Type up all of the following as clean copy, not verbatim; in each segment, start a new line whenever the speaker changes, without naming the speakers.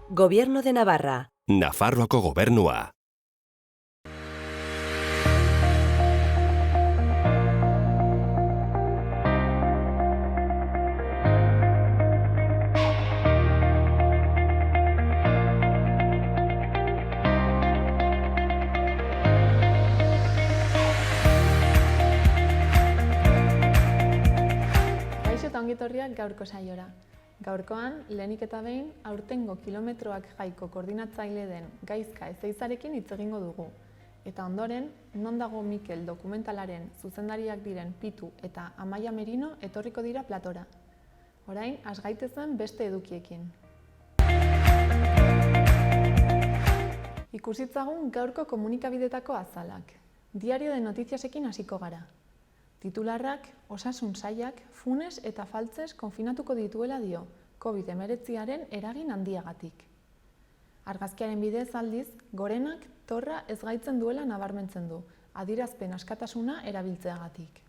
Gobierno de Navarra.
Nafarroako gobernua.
Ongitorriak gaurko saiora. Gaurkoan, lehenik eta behin, aurtengo kilometroak jaiko koordinatzaile den Gaizka Ezeizarekin hitz egingo dugu. Eta ondoren, Non dago Mikel dokumentalaren zuzendariak diren Pitu eta Amaia Merino etorriko dira platora. Orain, has gaitezen beste edukiekin. Ikusitzagun gaurko komunikabidetako azalak. Diario de Notiziasekin hasiko gara. Titularrak, osasun sailak, Funes eta Faltzes konfinatuko dituela dio, COVID-19aren eragin handiagatik. Argazkiaren bidez aldiz, Gorenak torra ez gaitzen duela nabarmentzen du, adierazpen askatasuna erabiltzeagatik.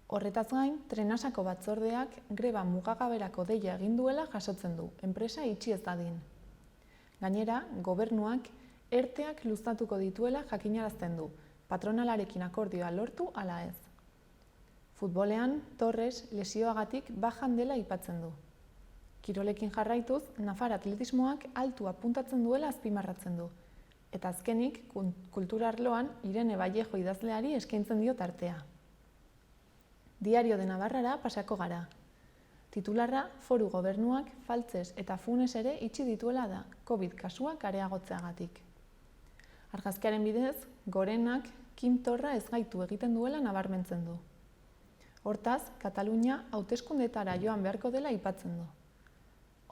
Horretaz gain, Trenasako batzordeak greba mugagaberako deia egin duela jasotzen du, enpresa itxi ez dadin. Gainera, gobernuak ERTEak luzatuko dituela jakinarazten du, patronalarekin akordioa lortu ala ez. Futbolean, Torres lesioagatik bajan dela aipatzen du. Kirolekin jarraituz, Nafar atletismoak altu apuntatzen duela azpimarratzen du. Eta azkenik, kultura arloan Irene Vallejo idazleari eskaintzen dio tartea. Diario de Navarrara pasako gara. Titularra, Foru gobernuak, Faltzes eta Funes ere itxi dituela da, COVID kasuak areagotzeagatik. Argazkiaren bidez, Gorenak Kim Torra ez gaitu egiten duela nabarmentzen du. Hortaz, Katalunia hauteskundetara joan beharko dela aipatzen du.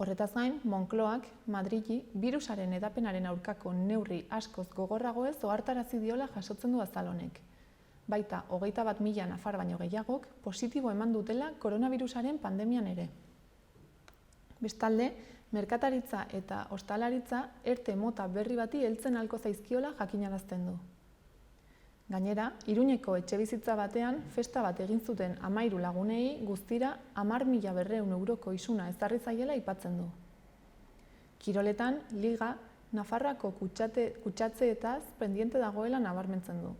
Horretaz gain, Moncloak Madrili birusaren edapenaren aurkako neurri askoz gogorragoez ohartarazi diola jasotzen du azal honek. Baita 21.000 nafar baino gehiagok positibo eman dutela koronavirusaren pandemian ere. Bestalde, merkataritza eta ostalaritza ERTE mota berri bati heltzen ahalko zaizkiola jakinarazten du. Gainera, Iruñeko etxebizitza batean festa bat egin zuten 13 lagunei guztira 10.200 euroko isuna ezarri zaiela aipatzen du. Kiroletan, Liga, Nafarroako kutsatzeetaz pendiente dagoela nabarmentzen du.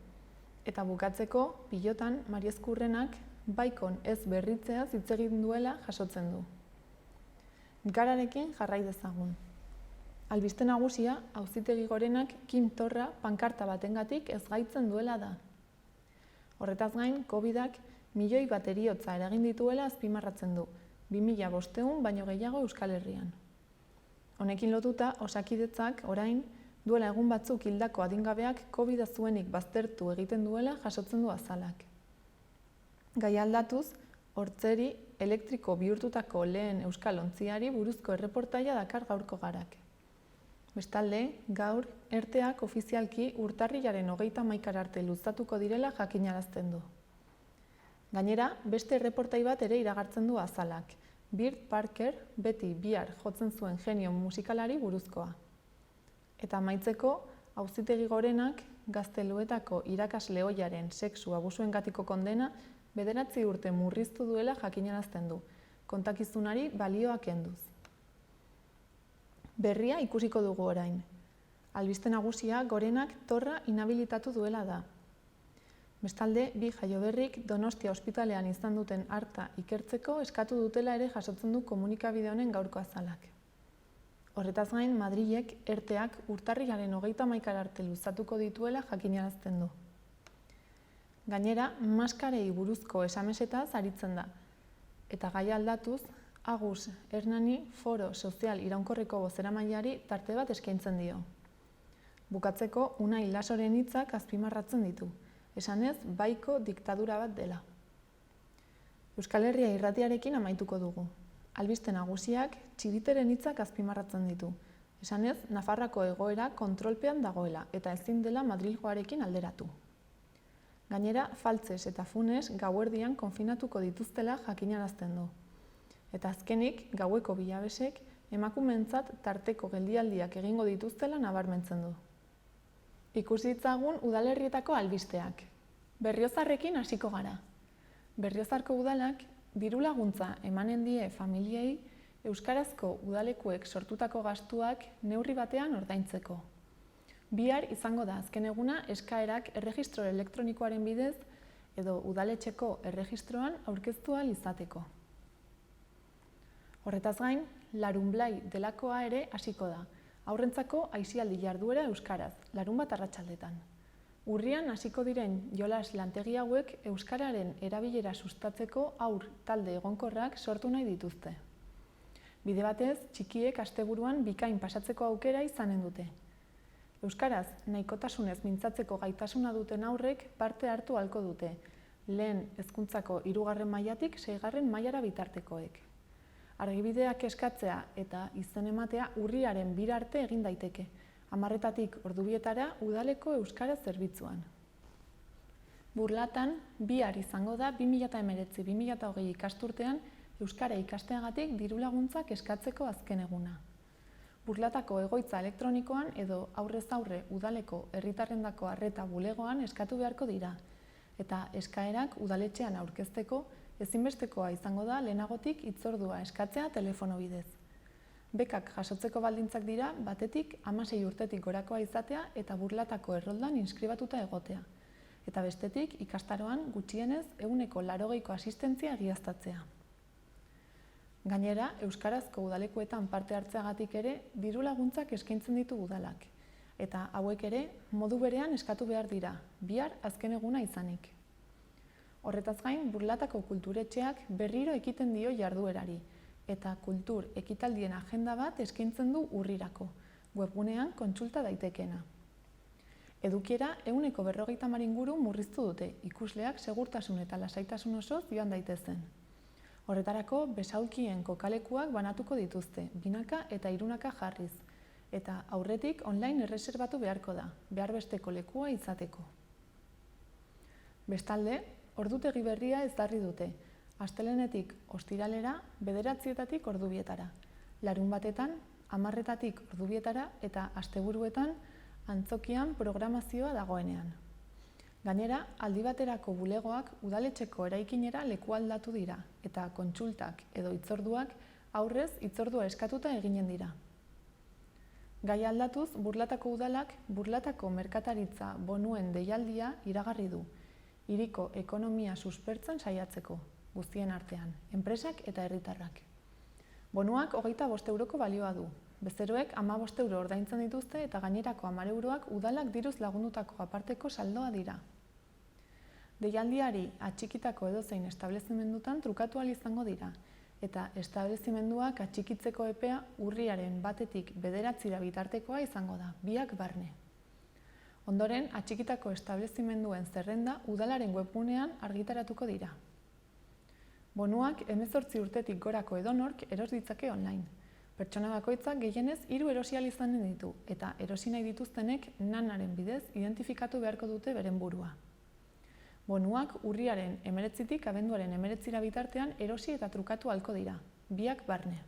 Eta bukatzeko, pilotan, Mariezkurrenak baikon ez berritzeaz hitz egin duela jasotzen du. Gararekin jarrai dezagun. Albiste nagusia, Auzitegi Gorenak Kim Torra pankarta batengatik ez gaitzen duela da. Horretaz gain, COVID-ak 1.000.000 bat heriotza eragin dituela azpimarratzen du, 2.500 baino gehiago Euskal Herrian. Honekin lotuta, Osakidetzak orain duela egun batzuk hildako adingabeak COVID-a zuenik baztertu egiten duela jasotzen du azalak. Gai aldatuz, hortzeri elektriko bihurtutako lehen euskal ontziari buruzko erreportaia dakar gaurko garak. Bestalde, gaur, ERTEak ofizialki urtarrilaren 31 arte luzatuko direla jakinarazten du. Gainera, beste erreportai bat ere iragartzen du azalak, Bert Parker beti bihar jotzen zuen genio musikalari buruzkoa. Eta amaitzeko, Auzitegi Gorenak Gazteluetako irakasle ohiaren sexu abusuengatiko kondena 9 urte murriztu duela jakinarazten du, kontakizunari balioa kenduz. Berria ikusiko dugu orain. Albiste nagusia Gorenak Torra inhabilitatu duela da. Bestalde, bi jaioberrik Donostia ospitalean izan duten harta ikertzeko eskatu dutela ere jasotzen du komunikabide honen gaurko azalak. Horretaz gain, Madrilek ERTEak urtarrilaren 31 arte luzatuko dituela jakinarazten du. Gainera, maskarei buruzko esamesetaz aritzen da. Eta gai aldatuz, Agus Hernani Foro Sozial Iraunkorreko bozeramaileari tarte bat eskaintzen dio. Bukatzeko, Unai Lasoren hitzak azpimarratzen ditu, esanez baiko diktadura bat dela. Euskal Herria irratiarekin amaituko dugu. Albiste nagusiak Txibiteren hitzak azpimarratzen ditu, esanez Nafarroako egoera kontrolpean dagoela eta ezin dela Madrilgoarekin alderatu. Gainera, Faltzes eta Funes gauerdian konfinatuko dituztela jakinarazten du. Eta azkenik, gaueko bilabesek emakumeentzat tarteko geldialdiak egingo dituztela nabarmentzen du. Ikusi ditzagun udalerrietako albisteak. Berriozarrekin hasiko gara. Berriozarko udalak diru laguntza emanen die familiei euskarazko udalekuek sortutako gastuak neurri batean ordaintzeko. Bihar izango da azken eguna eskaerak erregistro elektronikoaren bidez edo udaletxeko erregistroan aurkeztu ahal izateko. Horretaz gain, Larunblai delakoa ere hasiko da, haurrentzako aisialdi jarduera euskaraz, larunbat arratsaldetan. Urrian hasiko diren jolas lantegi hauek euskararen erabilera sustatzeko haur talde egonkorrak sortu nahi dituzte. Bide batez, txikiek asteburuan bikain pasatzeko aukera izanen dute. Euskaraz nahikotasunez mintzatzeko gaitasuna duten haurrek parte hartu ahalko dute, lehen hezkuntzako 3. mailatik 6. mailara bitartekoek. Argibideak eskatzea eta izen ematea urriaren 2 arte egin daiteke, 10:00 ordubietara udaleko euskara zerbitzuan. Burlatan, bihar izango da 2019-2020 ikasturtean euskara ikasteagatik dirulaguntzak eskatzeko azken eguna. Burlatako egoitza elektronikoan edo aurrez aurre udaleko herritarrendako arreta bulegoan eskatu beharko dira, eta eskaerak udaletxean aurkezteko ezinbestekoa izango da lehenagotik hitzordua eskatzea telefono bidez. Bekak jasotzeko baldintzak dira batetik 16 urtetik gorakoa izatea eta Burlatako erroldan inskribatuta egotea, eta bestetik ikastaroan gutxienez 180ko asistentzia egiaztatzea. Gainera, euskarazko udalekuetan parte hartzeagatik ere dirulaguntzak eskaintzen ditu udalak, eta hauek ere modu berean eskatu behar dira, bihar azken eguna izanik. Horretaz gain, Burlatako kulturetxeak berriro ekiten dio jarduerari, eta kultur ekitaldien agenda bat eskaintzen du urrirako, webgunean kontsulta daitekena. Edukiera 150 inguru murriztu dute, ikusleak segurtasun eta lasaitasun osoz joan daitezen. Horretarako, besaulkien kokalekuak banatuko dituzte, 2 eta 3 jarriz, eta aurretik online erreserbatu beharko da, behar besteko lekua izateko. Bestalde, ordutegi berria ezarri dute, astelehenetik ostiralera 9:00 ordubietara, larunbatetan 10:00 ordubietara eta asteburuetan antzokian programazioa dagoenean. Gainera, aldi baterako bulegoak udaletxeko eraikinera leku aldatu dira, eta kontsultak edo hitzorduak aurrez hitzordua eskatuta eginen dira. Gai aldatuz, Burlatako udalak Burlatako merkataritza bonuen deialdia iragarri du, hiriko ekonomia suspertzen saiatzeko, guztien artean, enpresak eta herritarrak. Bonuak 25 euroko balioa du. Bezeroek 15 euro ordaintzen dituzte eta gainerako 10 euroak udalak diruz lagundutako aparteko saldoa dira. Deialdiari atxikitako edozein establezimendutan trukatu ahal izango dira, eta establezimenduak atxikitzeko epea urriaren 1-tik 9 bitartekoa izango da, biak barne. Ondoren, atxikitako establezimenduen zerrenda udalaren webgunean argitaratuko dira. Bonuak 18 urtetik gorako edonork eros ditzake online. Pertsona bakoitzak gehienez 3 erosi ahal izanen ditu, eta erosi nahi dituztenek nanaren bidez identifikatu beharko dute beren burua. Bonuak urriaren 19-tik abenduaren 19 bitartean erosi eta trukatu ahalko dira, biak barne.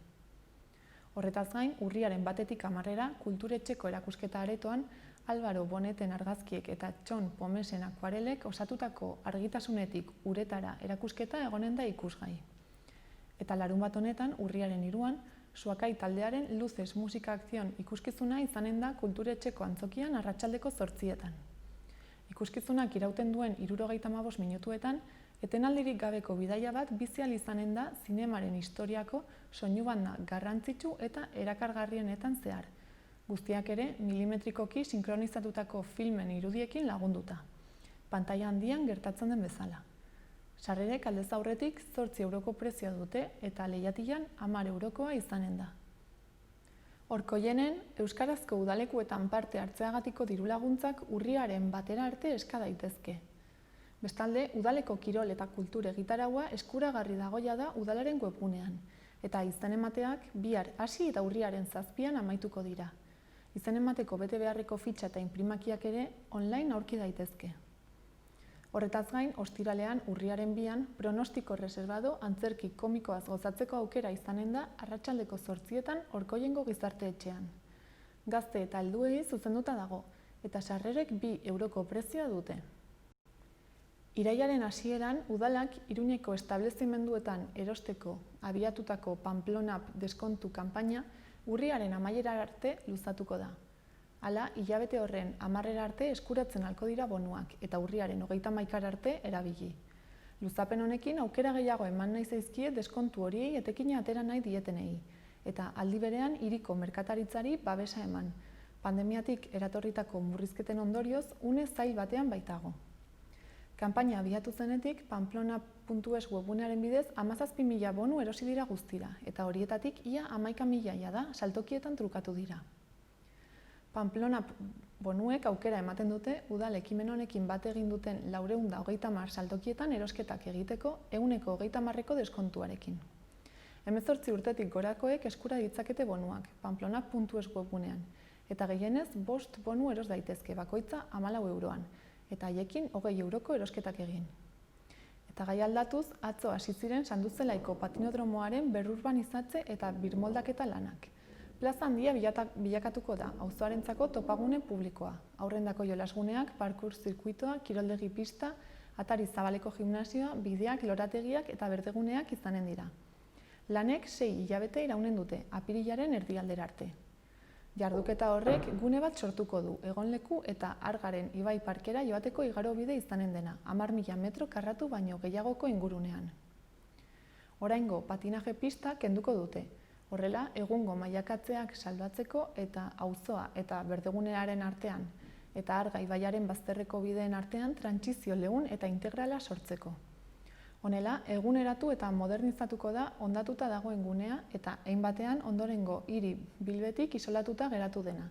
Horretaz gain, urriaren 1-tik 10 kulturetxeko erakusketa aretoan Álvaro Boneten argazkiek eta Txon Pomesen akuarelek osatutako argitasunetik uretara erakusketa egonen da ikusgai. Eta larunbat honetan, urriaren 3an, Suakai taldearen Luces Musika Akzion ikuskizuna izanen da kulturetxeko antzokian arratsaldeko 8:00. Ikuskizunak irauten duen 75 minutuetan, etenaldirik gabeko bidaia bat bizi ahal izanen da zinemaren historiako soinu banda garrantzitsu eta erakargarrienetan zehar. Guztiak ere milimetrikoki sinkronizatutako filmen irudiekin lagunduta. Pantaila handian gertatzen den bezala. Sarrerek aldez aurretik 8 euroko prezioa dute eta lehiatilan 10 eurokoa izanen da. Orkoienen, euskarazko udalekuetan parte hartzeagatiko dirulaguntzak urriaren 1 arte eska daitezke. Bestalde, udaleko kirol eta kultur egitaraua eskuragarri dagoia da udalaren webgunean, eta izen emateak bihar hasi eta urriaren 7an amaituko dira. Izen emateko bete beharreko fitxa eta inprimakiak ere online aurki daitezke. Horretaz gain, ostiralean urriaren 2an pronostiko reservado antzerki komikoaz gozatzeko aukera izanen da arratsaldeko 8:00 Orkoiengo gizarte etxean. Gazte eta helduei zuzenduta dago, eta sarrerek 2 euroko prezioa dute. Irailaren hasieran, udalak Iruñeko establezimenduetan erosteko abiatutako Pamplonap deskontu kanpaina urriaren amaierara arte luzatuko da. Hala, hilabete horren 10 arte eskuratzen ahalko dira bonuak eta urriaren 31 arte erabili. Luzapen honekin aukera gehiago eman nahi zaizkie deskontu horiei etekina atera nahi dietenei, eta aldi berean hiriko merkataritzari babesa eman. Pandemiatik eratorritako murrizketen ondorioz, une zail batean baitago. Kanpaina abiatu zenetik, pamplona.es webgunearen bidez 17.000 bonu erosi dira guztira, eta horietatik ia 11.000 da saltokietan trukatu dira. Pamplona bonuek aukera ematen dute udal ekimen honekin bat egin duten 430 saltokietan erosketak egiteko 130% deskontuarekin. 18 urtetik gorakoek eskura ditzakete bonuak, pamplona.es webgunean, eta gehienez 5 bonu eros daitezke bakoitza 14 euroan, eta haiekin 20 euroko erosketak egin. Eta gai aldatuz, atzo hasi ziren Sanduzelaiko patinodromoaren berrurbanizatze eta birmoldaketa lanak. Plaza handia bilakatuko da, auzoarentzako topagune publikoa, haurrendako jolasguneak, parkour zirkuitoa, kiroldegi pista, atari zabaleko gimnasioa, bideak, lorategiak eta berdeguneak izanen dira. Lanek 6 hilabete iraunen dute, apirilaren erdialdera arte. Jarduketa horrek gune bat sortuko du, egonleku eta Argaren ibai parkera joateko igarobide izanen dena, 10.000 metro karratu baino gehiagoko ingurunean. Oraingo patinaje pista kenduko dute. Horrela, egungo mailakatzeak salbatzeko eta auzoa eta berdegunearen artean eta Arga ibaiaren bazterreko bideen artean trantsizio leun eta integrala sortzeko. Honela, eguneratu eta modernizatuko da hondatuta dagoen gunea eta hainbatean ondorengo hiri Bilbetik isolatuta geratu dena,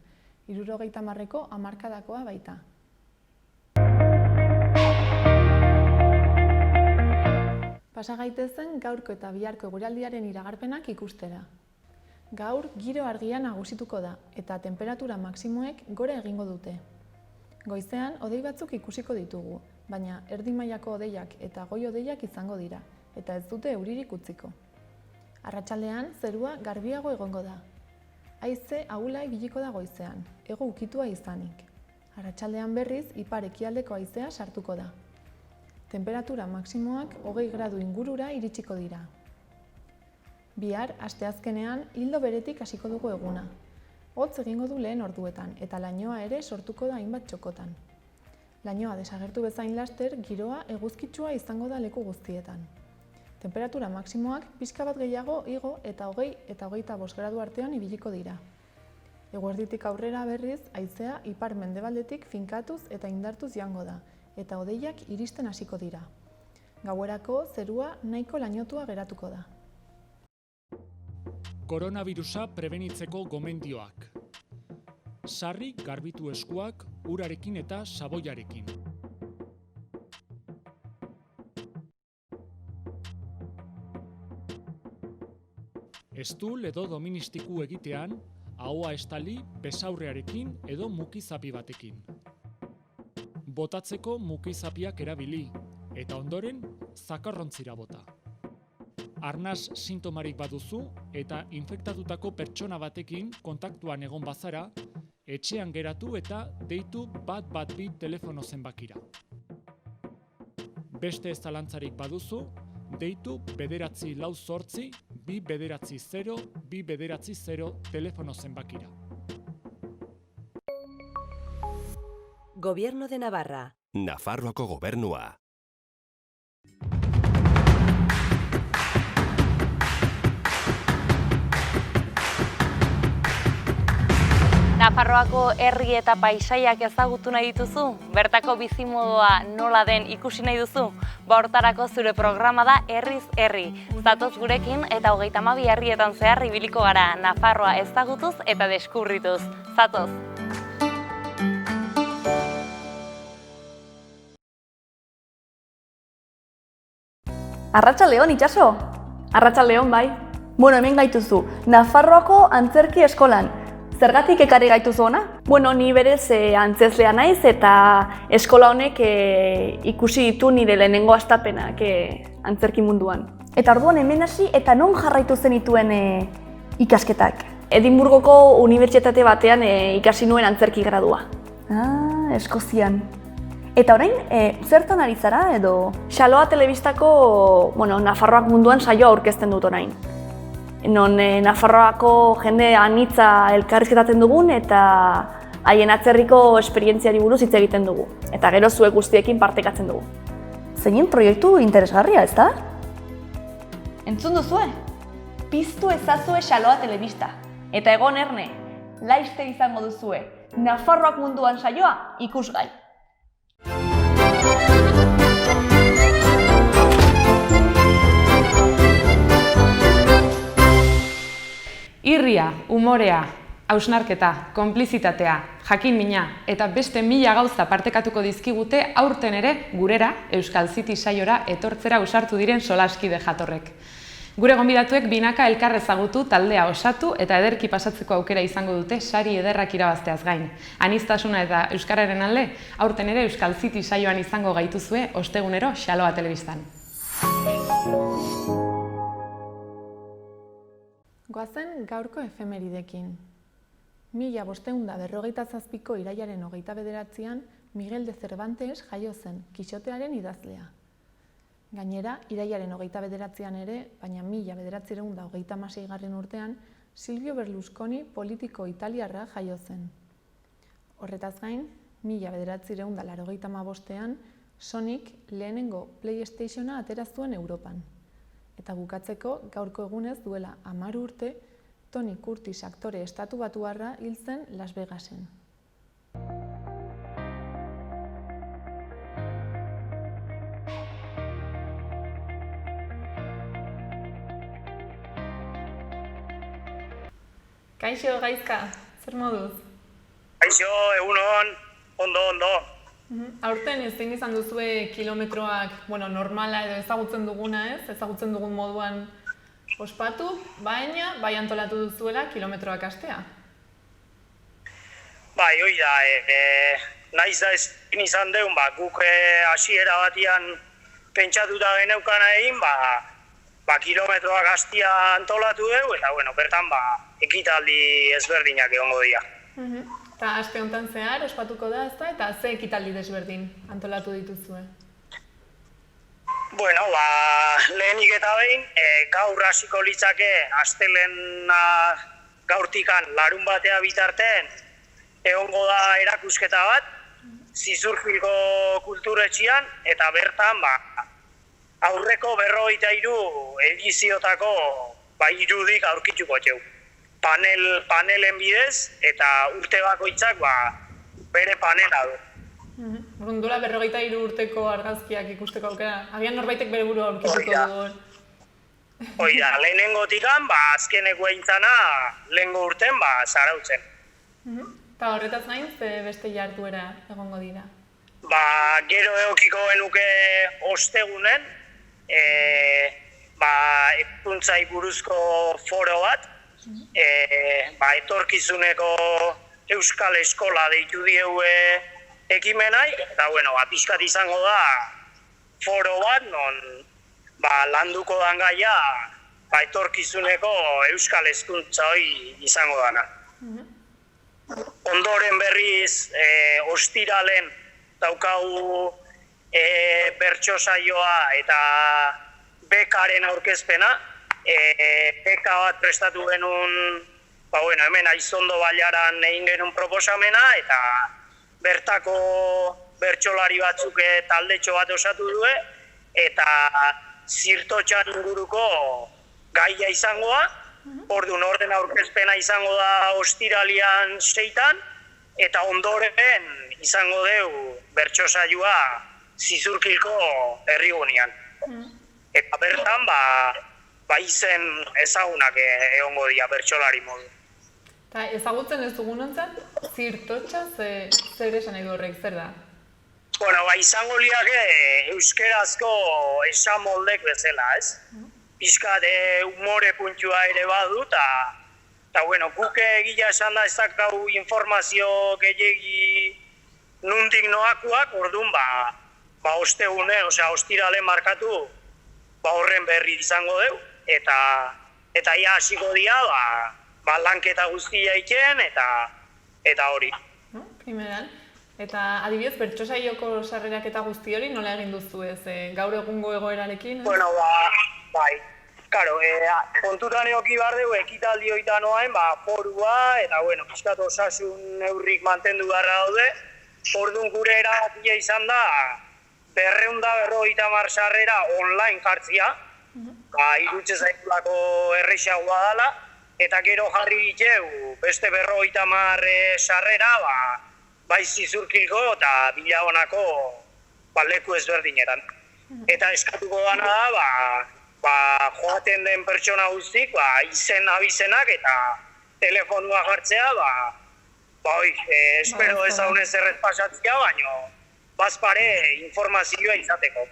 70ko hamarkadakoa baita. Pasa gaitezen gaurko eta biharko eguraldiaren iragarpenak ikustera. Gaur giro argia nagusituko da eta tenperatura maksimoek gora egingo dute. Goizean hodei batzuk ikusiko ditugu, baina erdi mailako hodeiak eta goi hodeiak izango dira, eta ez dute euririk utziko. Arratsaldean zerua garbiago egongo da. Haize ahula ibiliko da goizean, hego ukitua izanik. Arratsaldean berriz ipar ekialdeko haizea sartuko da. Tenperatura maksimoak 20 gradu ingurura iritsiko dira. Bihar, asteazkenean, ildo beretik hasiko dugu eguna. Hotz egingo du lehen orduetan, eta lainoa ere sortuko da hainbat txokotan. Lainoa desagertu bezain laster, giroa eguzkitsua izango da leku guztietan. Temperatura maksimoak pixka bat gehiago igo eta 20 eta 25 gradu artean ibiliko dira. Eguerditik aurrera berriz, haizea ipar mendebaldetik finkatuz eta indartuz joango da, eta hodeiak iristen hasiko dira. Gauerako zerua nahiko lainotua geratuko da.
Koronavirusa prebenitzeko gomendioak. Sarri garbitu eskuak urarekin eta saboiarekin. Estul edo doministiku egitean, ahoa estali besaurrearekin edo mukizapi batekin. Botatzeko mukizapiak erabili, eta ondoren zakarrontzira bota. Arnas sintomarik baduzu eta infektatutako pertsona batekin kontaktuan egon bazara, etxean geratu eta deitu 112 telefono zenbakira. Beste ez zalantzarik baduzu, deitu 948 290 290 telefono zenbakira.
Gobierno de Navarra.
Nafarroako gobernua.
Nafarroako herri eta paisaiak ezagutu nahi dituzu? Bertako bizimodua nola den ikusi nahi duzu? Hortarako zure programa da Herriz Herri. Zatoz gurekin eta 32 herrietan zehar ibiliko gara, Nafarroa ezagutuz eta deskubrituz. Zatoz!
Arratsaldeon itxaso! Arratsaldeon bai. Bueno, hemen gaituzu, Nafarroako antzerki eskolan. Zergatik ekarri gaituzu ona? Bueno, ni berez antzezlea naiz eta eskola honek ikusi ditu nire lehenengo hastapenak antzerki munduan. Eta orduan hemen hasi eta non jarraitu zenituen ikasketak? Edinburgoko unibertsitate batean ikasi nuen antzerki gradua. Eskozian. Eta orain, zertan ari zara edo? Xaloa Telebistako, Nafarroak munduan saioa aurkezten dut orain. Non Nafarroako jende anitza elkarrizketatzen dugun eta haien atzerriko esperientziari buruz hitz egiten dugu. Eta gero zuek guztiekin partekatzen dugu. Zein proiektu interesgarria, ezta? Entzun duzue? Piztu ezazue Xaloa Telebista. Eta egon erne, laiste izango duzue. Nafarroak munduan saioa ikusgai.
Irria, umorea, hausnarketa, konplizitatea, jakin-mina eta beste 1000 gauza partekatuko dizkigute aurten ere gurera, Euskal City saiora etortzera ausartu diren solaskide jatorrek. Gure gonbidatuek binaka elkar ezagutu, taldea osatu eta ederki pasatzeko aukera izango dute sari ederrak irabazteaz gain. Aniztasuna eta euskararen alde, aurten ere Euskal City saioan izango gaituzue ostegunero Xaloa Telebistan.
Goazen gaurko efemeridekin. 1557ko irailaren 29an Miguel de Cervantes jaio zen, Kixotearen idazlea. Gainera, irailaren 29an ere, baina 1936 urtean, Silvio Berlusconi politiko italiarra jaio zen. Horretaz gain, 1985an Sonic lehenengo PlayStationa atera zuen Europan. Eta bukatzeko, gaurko egunez duela 10 urte, Tony Curtis aktore estatubatuarra hil zen Las Vegasen. Kaixo, Gaizka, zer moduz?
Kaixo, egunon, ondo.
Aurten ezin izan duzue kilometroak, normala edo ezagutzen duguna ez, ezagutzen dugun moduan ospatu, baina bai antolatu duzuela kilometroak hastea.
Bai, hoi da, naiz da ezin izan deun, guk hasiera batian pentsatuta geneukana egin, kilometroak hastia antolatu dugu, eta bertan ekitaldi ezberdinak egongo dira.
Eta aste honetan zehar ospatuko da, ezta? Eta ze ekitaldi desberdin antolatu dituzue?
Lehenik eta behin, gaur hasiko litzake astelehena gaurtikan larun batea bitartean egongo da erakusketa bat, Zizurkilgo kulturetxean, eta bertan aurreko 43 ediziotako irudik aurkituko txeu. Panelen bidez eta urte bakoitzak bere panela du.
Duela 43 urteko argazkiak ikusteko aukera, agian norbaitek bere burua aurkituko dugu.
Hoi da, lehenengotikan, azkeneko eintzana lehengo urten zarautzen.
Eta horretaz gain, ze beste jarduera egongo dira?
Gero eokiko genuke ostegunen, epuntzai buruzko foro bat, etorkizuneko Euskal Eskola deitu diegu ekimenai, eta pixkat izango da foro bat, non landuko dan gaia etorkizuneko Euskal Hezkuntza hori izango dana. Ondoren berriz ostiralen daukagu bertso saioa eta bekaren aurkezpena. Beka bat prestatu genuen, hemen Aizondo Bailaran egin genuen proposamena, eta bertako bertsolari batzuk taldetxo bat osatu du, eta zirtotxan inguruko gaia izangoa, orduan orden aurkezpena izango da ostiralian 6tan, eta ondoren izango dugu bertso saioa Zizurkilko herrigunean. Eta bertan, izen ezagunak egongo dira bertsolari modu.
Eta ezagutzen ez dugunontzat, zirtotxa zer esan nahi du horrek, zer da?
Izango liake euskerazko esamoldek bezala, ez? Pixkat humore puntua ere badu, eta guk egia esan da ez dakau informazio gehiagi nundik noakuak, orduan ostegune, ostirale markatu, horren berri izango dugu, eta ia hasiko dira, lanketa guztia iken, eta hori.
Primeran. Eta adibidez, bertsosaioko sarrerak eta guzti hori nola egin duzu ez? Gaur egungo egoerarekin?
Bueno, bai. Karo, kontutan egoki behar dugu ekitaldi hoita noain, forua, eta, bueno, pixkat osasun neurrik mantendu beharra daude. Orduan gure erabakia izan da, 250 sarrera online jartzia, irutze zaitulako errexagoa dela, eta gero jarri diteu beste 250 sarrera, bai Zizurkilgo eta Bilabonako leku ezberdinetan. Eta eskatuko dana da, joaten den pertsona guztik, izen abizenak eta telefonua jartzea, espero ezagunez errez pasatzea, baina bazpare informazioa izateko.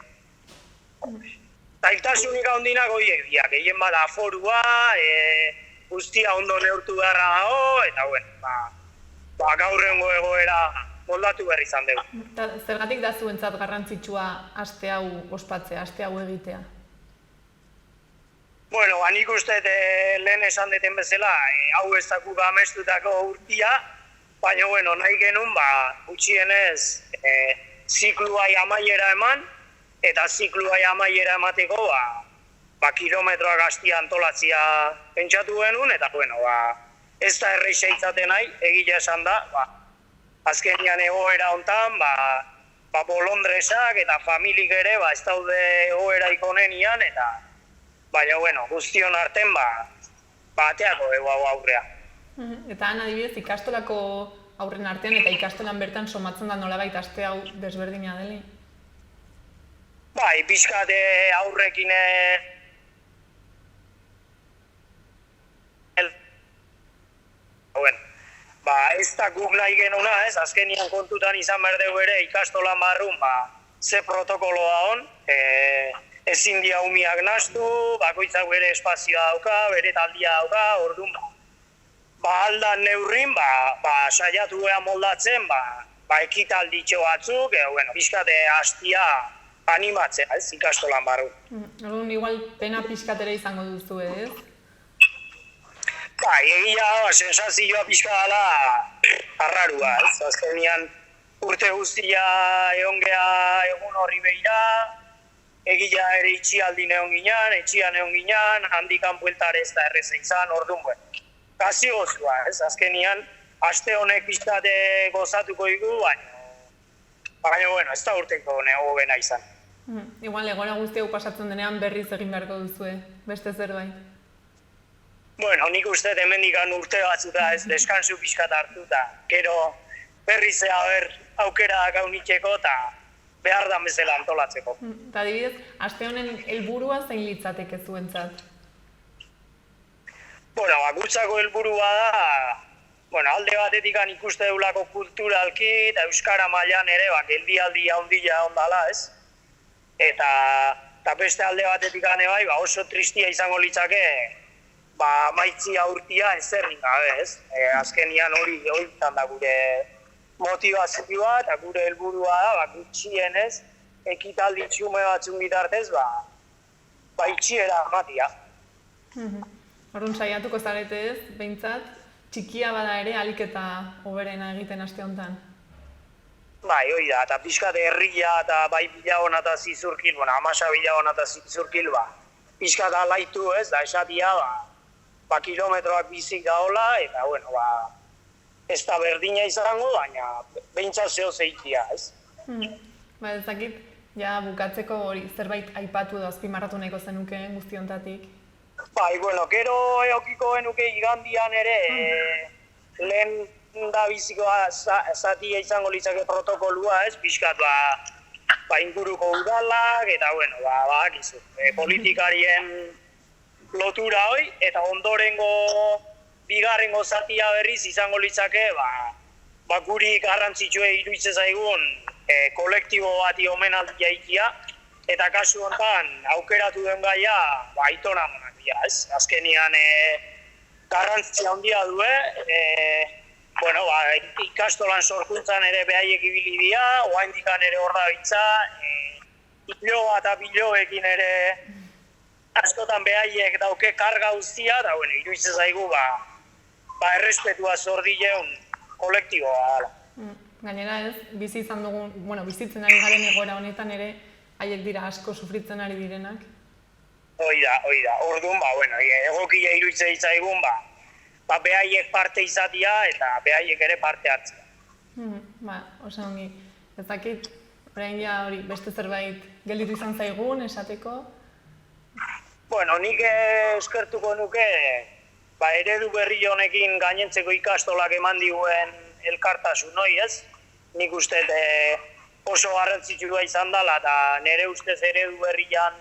Zailtasunik handinak horiek dira, gehien bada forua, guztia ondo neurtu beharra dago, eta gaurrengo egoera moldatu behar izan dugu.
Zergatik da zuentzat garrantzitsua aste hau ospatzea, aste hau egitea?
Bueno, nik uste lehen esan deten bezala, hau ez daku amestutako urtia, baina, bueno, nahi genuen, gutxienez, zikluai amaiera eman, eta zikluai amaiera emateko, kilometroak hastia antolatzia pentsatu genuen, eta, bueno, ez da erreixa izaten nahi, egila esan da, azkenian egoera hontan, bolondresak eta familik ere, ez daude egoera ikonenian, eta, baina, bueno, guztion arten, ateako ego hau aurrea.
Eta han adibidez, ikastolako aurren artean eta ikastolan bertan somatzen da nolabait aste hau desberdina deli?
Bai, pixkat aurrekin ez da guk nahi genuna, ez? Azkenian kontutan izan behar dugu ere ikastolan barrun, ze protokoloa hon, ezin dia umiak nahastu, bakoitzak bere espazioa dauka, bere taldia dauka, orduan, aldan neurrin, saiatu geha moldatzen, ekitalditxo batzuk, pixkate hastia animatzea, ez, ikastolan barru.
Orduan, igual pena pixkatera izango duzu, ez?
Egia, sensazioa pixka dela arrarua, ez? Azkenean urte guztia egon geha egun horri behira, egia ere itxialdin egon ginen, etxian egon ginen, handikan bueltare ez da erreza izan, orduan, gazi gozua, ez? Azkenian, aste honek pixkate gozatuko digu, baina, bueno, ez da urteko gobena izan.
Igual, egora guzti hau pasatzen denean berriz egin beharko duzue, beste zerbait?
Bueno, nik uste hemendikan urte batzuta ez deskansu pixkat hartuta, gero berriz aukera gaunitzeko eta behar da bezala antolatzeko.
Eta adibidez, aste honen helburua zein litzateke zuentzat?
Bueno, gutzako helburua da, alde batetik ikuste deulako kulturalki eta euskara mailan ere, geldialdi handia ondala, ez? Eta beste alde batetik bai, oso tristia izango litzake, maitzia urtia ezerrin gabe, ez? Azkenian hori izan da gure motivazioa eta gure helburua da, gutxienez, ekitaldi txume batzun bitartez, itxiera amatia.
Orduan saiatuko zarete ez, behintzat, txikia bada ere alik eta hoberena egiten aste honetan.
Bai, hori da, eta pixkat herria eta bai Bilabona eta Zizurkil, Amasa Bilabona eta Zizurkil, pixkat alaitu ez, da esatia, kilometroak bizik daola, eta, bueno, ez da berdina izango, baina behintzat zeo zeitia, ez?
Ez dakit, ja bukatzeko hori zerbait aipatu edo azpimarratu nahiko zenuke guztiontatik?
Bai, bueno, gero eokiko genuke igandian ere, lehen da bizikoa zatia izango litzake protokolua, ez? Pixkat, inguruko udalak, eta, bueno, bakizu, politikarien lotura hoi, eta ondorengo bigarrengo zatia berriz izango litzake, guri garrantzitsue iruditzen zaigun kolektibo bati omenaldia ikia, eta kasu honetan aukeratu den gaia Aitona Monatia, ez? Azkenian garrantzia handia du, ikastolan sorkuntzan ere behaiek ibili dira, oaindikan ere hor dabiltza, biloa eta biloekin ere askotan behaiek dauke karga guztia, eta iruditzen zaigu errespetua zor dileun kolektiboa.
Gainera ez, bizi izan dugun, bizitzen ari garen egoera honetan ere, haiek dira asko sufritzen ari direnak.
Hoi da. Orduan, egokia iruditzen zaigun, behaiek parte izatia eta behaiek ere parte hartzea.
Oso ongi. Ez dakit, orain ja hori beste zerbait gelditu izan zaigun, esateko?
Nik eskertuko nuke, eredu berri honekin gainentzeko ikastolak eman diguen elkartasun, ez? Nik uste oso garrantzitsua izan dela eta nire ustez eredu berrian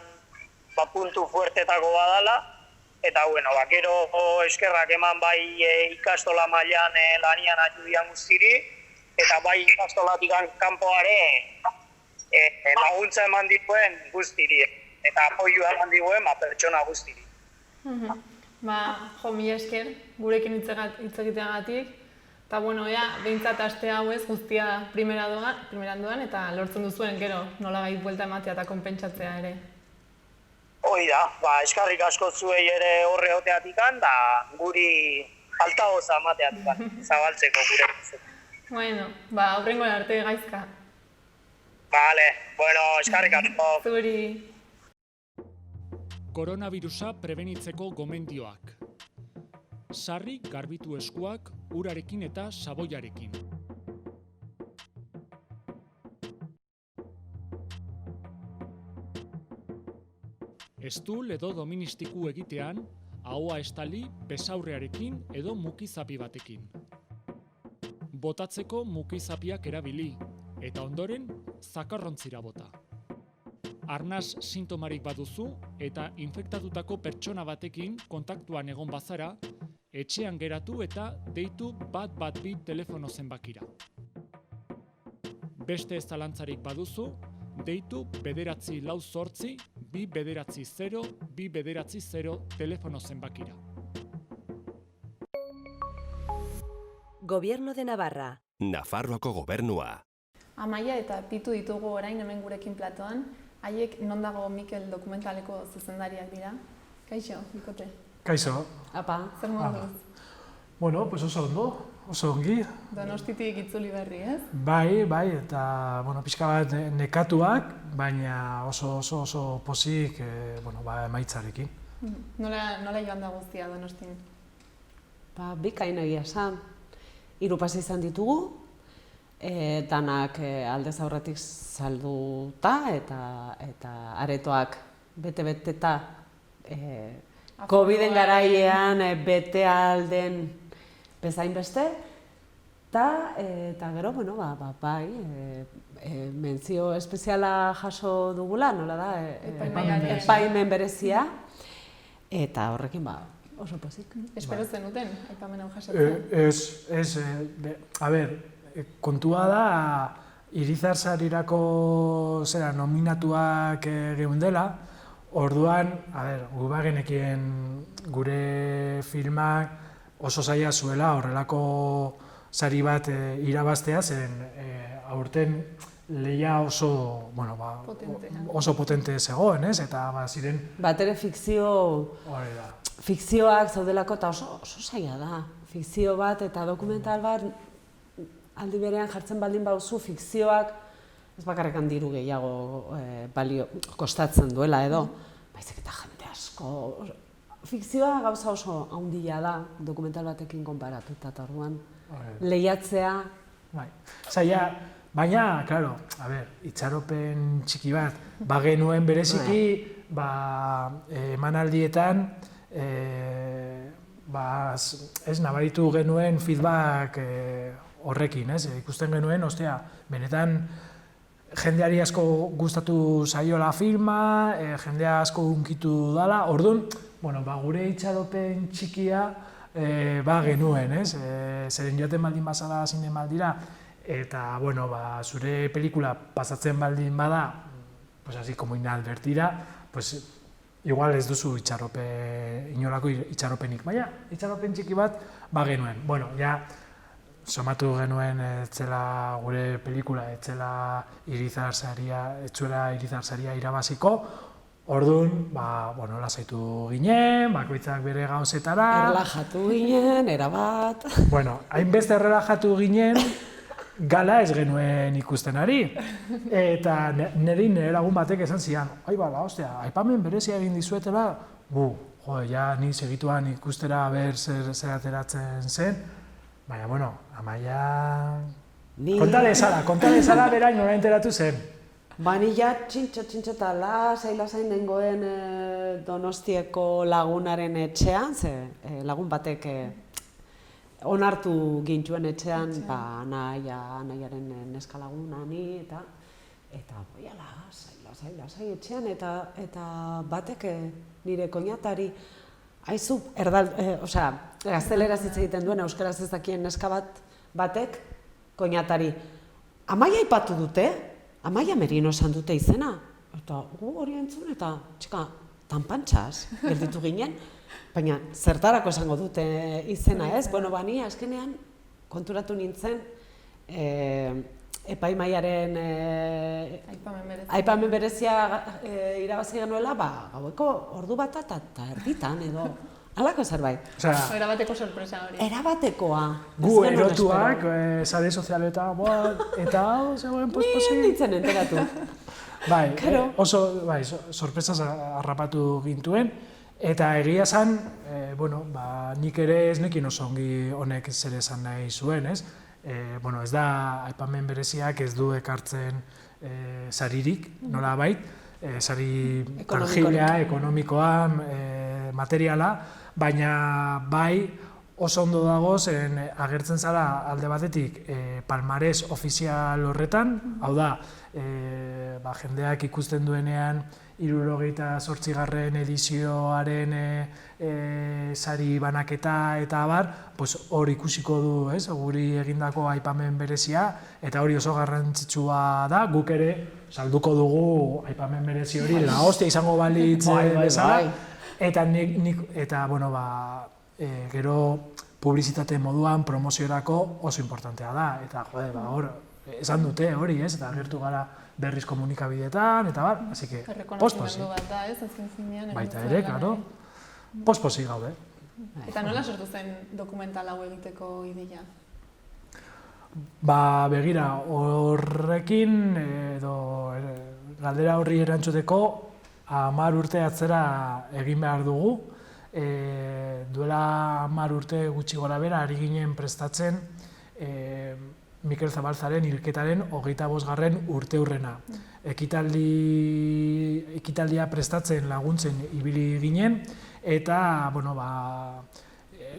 puntu fuertetako badala. Eta, gero eskerrak eman bai ikastola mailan lanian ajudian guztiri, eta bai ikastolatik kanpoare laguntza eman diguen guztiri, eta apoioa eman diguen pertsona guztiri.
Mila esker, gurekin hitz egiteagatik, eta behintzat aste hau ez guztia primeran doan, eta lortzen duzuen gero nolabait buelta ematea eta konpentsatzea ere.
Hoi da, eskarrik asko zuei ere horre oteatikan, da guri altagoza emateatikan, zabaltzeko gure.
Aurrengo arte gaizka.
Vale, eskarrik asko.
Zuri.
Koronavirusa prebenitzeko gomendioak. Sarri garbitu eskuak urarekin eta saboiarekin. Estul edo doministiku egitean, ahoa estali besaurrearekin edo mukizapi batekin. Botatzeko mukizapiak erabili, eta ondoren zakarrontzira bota. Arnas sintomarik baduzu eta infektatutako pertsona batekin kontaktuan egon bazara, etxean geratu eta deitu 112 telefono zenbakira. Beste ez zalantzarik baduzu, deitu 948 290 290 telefono zenbakira.
Gobierno de Navarra.
Nafarroako gobernua.
Amaia eta Pitu ditugu orain hemen gurekin platoan. Haiek non dago Mikel dokumentaleko zuzendariak dira. Kaixo, bikote.
Kaixo.
Apa, zer moduz?
Oso ondo, oso ongi.
Donostitik itzuli berri, ez?
Bai, eta pixka bat nekatuak, baina oso pozik emaitzarekin.
Nola joan da guztia Donostin?
Bikain egia esan. 3 pase izan ditugu, danak aldez aurretik salduta eta aretoak bete-beteta Coviden garaiean bete alden bezain beste, eta gero, bai, mentzio espeziala jaso dugula, nola da, epaimen berezia, eta horrekin oso pozik.
Espero zenuten, aipamen hau jasotzen?
Kontua da, Irizar Sarirako nominatuak geundela, orduan, gu bagenekien gure filmak oso zaila zuela horrelako sari bat irabaztea, zen aurten lehia oso potente zegoen, ez? Eta ziren...
Bat ere fikzioak zaudelako eta oso zaila da. Fikzio bat eta dokumental bat aldi berean jartzen baldin bauzu fikzioak ez bakarrekan diru gehiago kostatzen duela edo, baizik eta jende asko. Fikzioa gauza oso handia da dokumental batekin konparatuta eta orduan lehiatzea.
Zaila, baina, klaro, itxaropen txiki bat, bagenuen bereziki, emanaldietan, nabaritu genuen feedback horrekin, ikusten genuen, benetan jendeari asko gustatu zaiola filma, jendea asko hunkitu dala, orduan, gure itxaropen txikia genuen, zeren joaten baldin bazala zinemaldira, eta, zure pelikula pasatzen baldin bada, así como inadvertida, igual ez duzu inolako itxaropenik, baina itxaropen txiki bat genuen. Somatu genuen etzela gure pelikula, etzela Irizar Saria irabaziko, orduan, lasaitu ginen, bakoitzak bere gauzetara.
Errelajatu ginen, erabat.
Hainbeste errelajatu ginen, gala ez genuen ikusten ari. Eta nire lagun batek esan zian, bala, ostia, aipamen berezia egin dizuetela, ja, ni segituan ikustera ber zer ateratzen zen, baina, bueno, Amaia... Konta dezala berain nola enteratu zen.
Ni ja txintxo eta lasai nengoen Donostiako lagunaren etxean, lagun batek onartu gintuen etxean, nahiaren neska laguna ni, eta lasai etxean, eta batek nire koinatari, haizu, gazteleraz hitz egiten duen, euskaraz ez dakien neska batek, koinatari, Amaia aipatu dute, Amaia Merino esan dute izena, eta hori entzun, eta txika, tanpantxas, gelditu ginen, baina zertarako esango dute izena ez, ni azkenean konturatu nintzen epaimaiaren aipamen berezia irabazi genuela, gaueko ordu bat eta erditan edo halako zerbait.
Erabateko sorpresa hori.
Erabatekoa.
Gu erotuak, sare sozialetan, eta hau zegoen posposi.
Ni nintzen enteratu.
Oso sorpresaz harrapatu gintuen, eta egia zan, nik ere ez nekin oso ongi honek zer esan nahi zuen, ez? Ez da, aipamen bereziak ez du ekartzen saririk, nola bait, sari tangiblea, ekonomikoa, materiala, baina bai oso ondo dago zen agertzen zara alde batetik palmares ofizial horretan, hau da, jendeak ikusten duenean 78. edizioaren sari banaketa eta abar, hor ikusiko du, guri egindako aipamen berezia, eta hori oso garrantzitsua da, guk ere salduko dugu aipamen berezi hori, la hostia izango balitz bezala, eta gero publizitate moduan promoziorako oso importantea da, eta hor, esan dute hori, eta agertu gara berriz komunikabideetan, eta bar, así que, posposi.
Errekonozimendu bat da, azken finean.
Baita ere, klaro, posposi gaude.
Eta nola sortu zen dokumental hau egiteko ideia?
Begira, horrekin, edo galdera horri erantzuteko, 10 urte atzera egin behar dugu. Duela 10 urte gutxi gora bera, ari ginen prestatzen Mikel Zabalzaren hilketaren 25. urteurrena. Ekitaldia prestatzen laguntzen ibili ginen, eta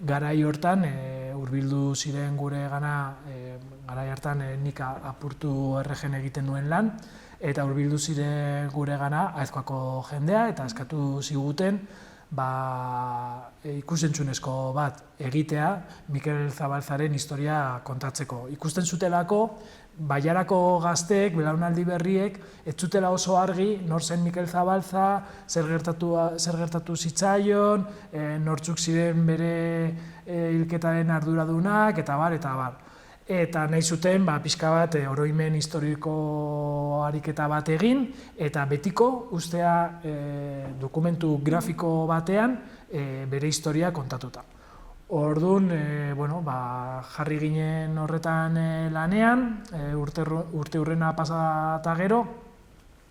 garai hortan hurbildu ziren gure gana, garai hartan nik apurtu erregen egiten duen lan, eta hurbildu ziren gure gana Aezkoako jendea, eta eskatu ziguten ikusentzunezko bat egitea Mikel Zabalzaren historia kontatzeko. Ikusten zutelako, Baiarako gazteek, belaunaldi berriek, ez zutela oso argi nor zen Mikel Zabalza, zer gertatu zitzaion, nortzuk ziren bere hilketaren arduradunak, eta bar, eta bar. Eta nahi zuten, pixka bat, oroimen historiko ariketa bat egin, eta betiko, ustea dokumentu grafiko batean, bere historia kontatuta. Orduan, jarri ginen horretan lanean, urte hurrena pasa eta gero,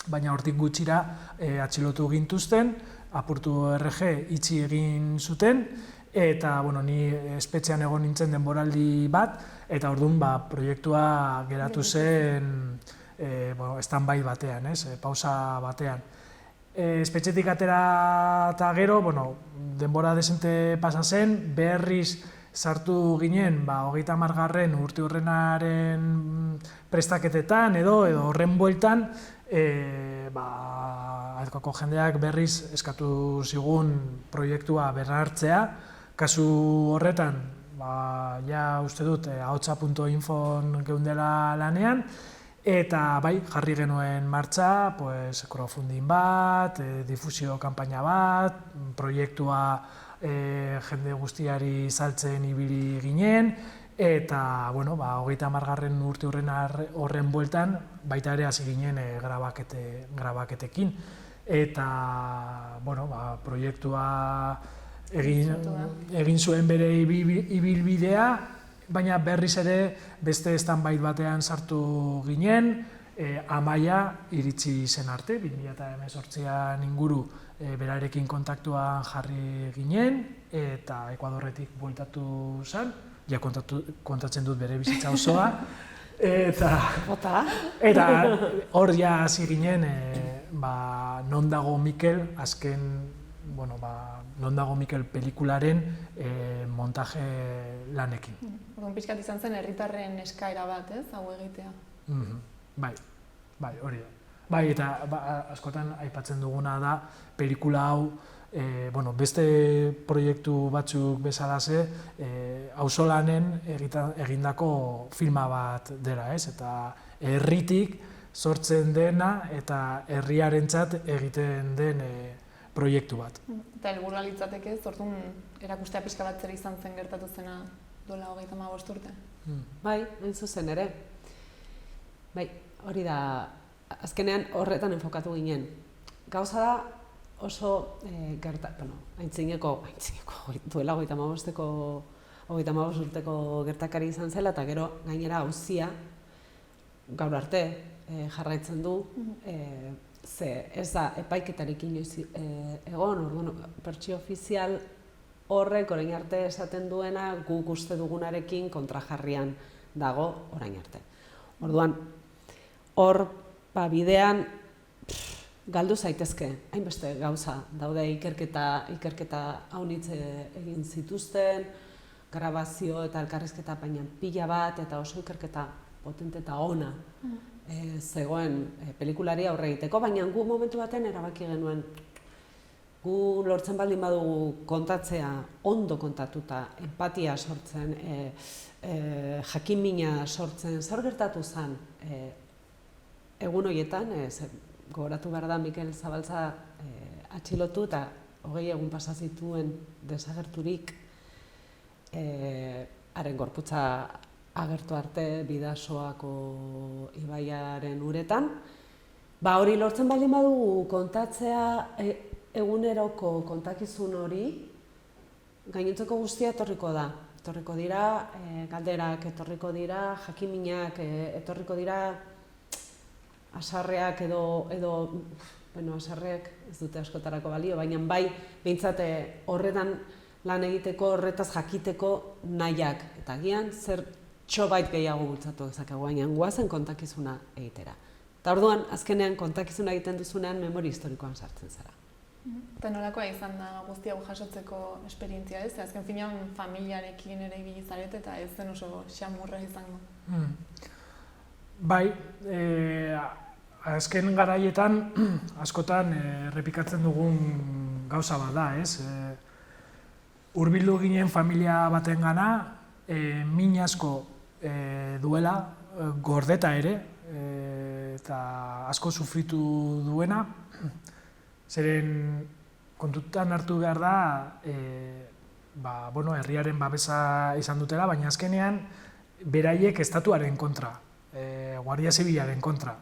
baina hortik gutxira atxilotu gintuzten, apurtu RG itxi egin zuten, eta ni espetxean egon nintzen denboraldi bat, eta orduan proiektua geratu zen stand-by batean, pausa batean. Espetxetik atera eta gero, denbora desente pasa zen, berriz sartu ginen 30. urteurrenaren prestaketetan edo horren bueltan, Aezkoako jendeak berriz eskatu zigun proiektua berrartzea. Kasu horretan, uste dut, ahotsa.infon geundela lanean, eta jarri genuen martxa, crowdfunding bat, difusio kanpaina bat, proiektua jende guztiari saltzen ibili ginen, eta 30. urteurrena horren bueltan, baita ere hasi ginen grabaketekin. Eta proiektua egin zuen bere ibilbidea, baina berriz ere beste stanbait batean sartu ginen, Amaia iritsi zen arte, 2018an inguru berarekin kontaktuan jarri ginen, eta Ekuadorretik bueltatu zen, ja kontatzen dut bere bizitza osoa, eta hor ja hasi ginen, Non dago Mikel, azken, Non dago Mikel pelikularen montaje lanekin.
Orduan pixkat izan zen herritarren eskaera bat, ez, hau egitea?
Bai, hori da. Bai, eta askotan aipatzen duguna da, pelikula hau, beste proiektu batzuk bezalaze, auzolanen egindako filma bat dela, ez? Eta herritik sortzen dena eta herriarentzat egiten den proiektu bat.
Eta helburua litzateke, zortun erakustea pixka bat zer izan zen gertatu zena duela 35 urte?
Bai, hain zuzen ere. Bai, hori da, azkenean horretan enfokatu ginen. Gauza da oso aintzineko, duela 35 urteko gertakari izan zela, eta gero gainera auzia gaur arte jarraitzen du, ze ez da epaiketarekin egon, orduan bertsio ofizial horrek orain arte esaten duena guk uste dugunarekin kontrajarrian dago orain arte. Orduan, hor bidean galdu zaitezke, hainbeste gauza daude ikerketa haunitz egin zituzten, grabazio eta elkarrizketa baina pila bat eta oso ikerketa potente eta ona zegoen pelikulari aurre egiteko, baina gu momentu baten erabaki genuen gu lortzen baldin badugu kontatzea, ondo kontatuta, empatia sortzen, jakinmina sortzen, zer gertatu zen egun horietan, gogoratu behar da Mikel Zabalza atxilotu eta 20 egun pasa zituen desagerturik haren gorputza agertu arte Bidasoako ibaiaren uretan. Hori lortzen baldin badugu kontatzea eguneroko kontakizun hori, gainontzeko guztia etorriko da. Etorriko dira galderak, etorriko dira jakiminak, etorriko dira asarreak edo asarreak ez dute askotarako balio, baina bai behintzat horretan lan egiteko, horretaz jakiteko nahiak. Eta agian zer txobait gehiago bultzatu dezakegu, baina guazen kontakizuna egitera. Eta orduan, azkenean kontakizuna egiten duzunean memoria historikoan sartzen zara.
Eta nolakoa izan da guzti hau jasotzeko esperientzia, ez? Azken finean familiarekin ere ibili zarete eta ez zen oso xamurra izango.
Bai, azken garaietan askotan errepikatzen dugun gauza bat da, ez? Hurbildu ginen familia batengana, min asko duela, gordeta ere, eta asko sufritu duena, zeren kontutan hartu behar da, herriaren babesa izan dutela, baina azkenean beraiek estatuaren kontra, Guardia Zibilaren kontra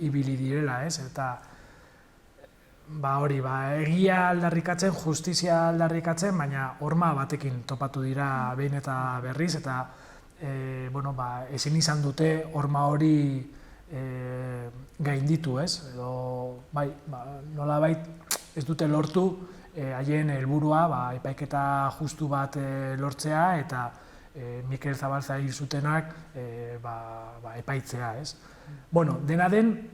ibili direla, ez? Eta egia aldarrikatzen, justizia aldarrikatzen, baina horma batekin topatu dira behin eta berriz, eta ezin izan dute horma hori gainditu, ez? Edo, nolabait ez dute lortu haien helburua epaiketa justu bat lortzea eta Mikel Zabalza hil zutenak epaitzea, ez? Dena den,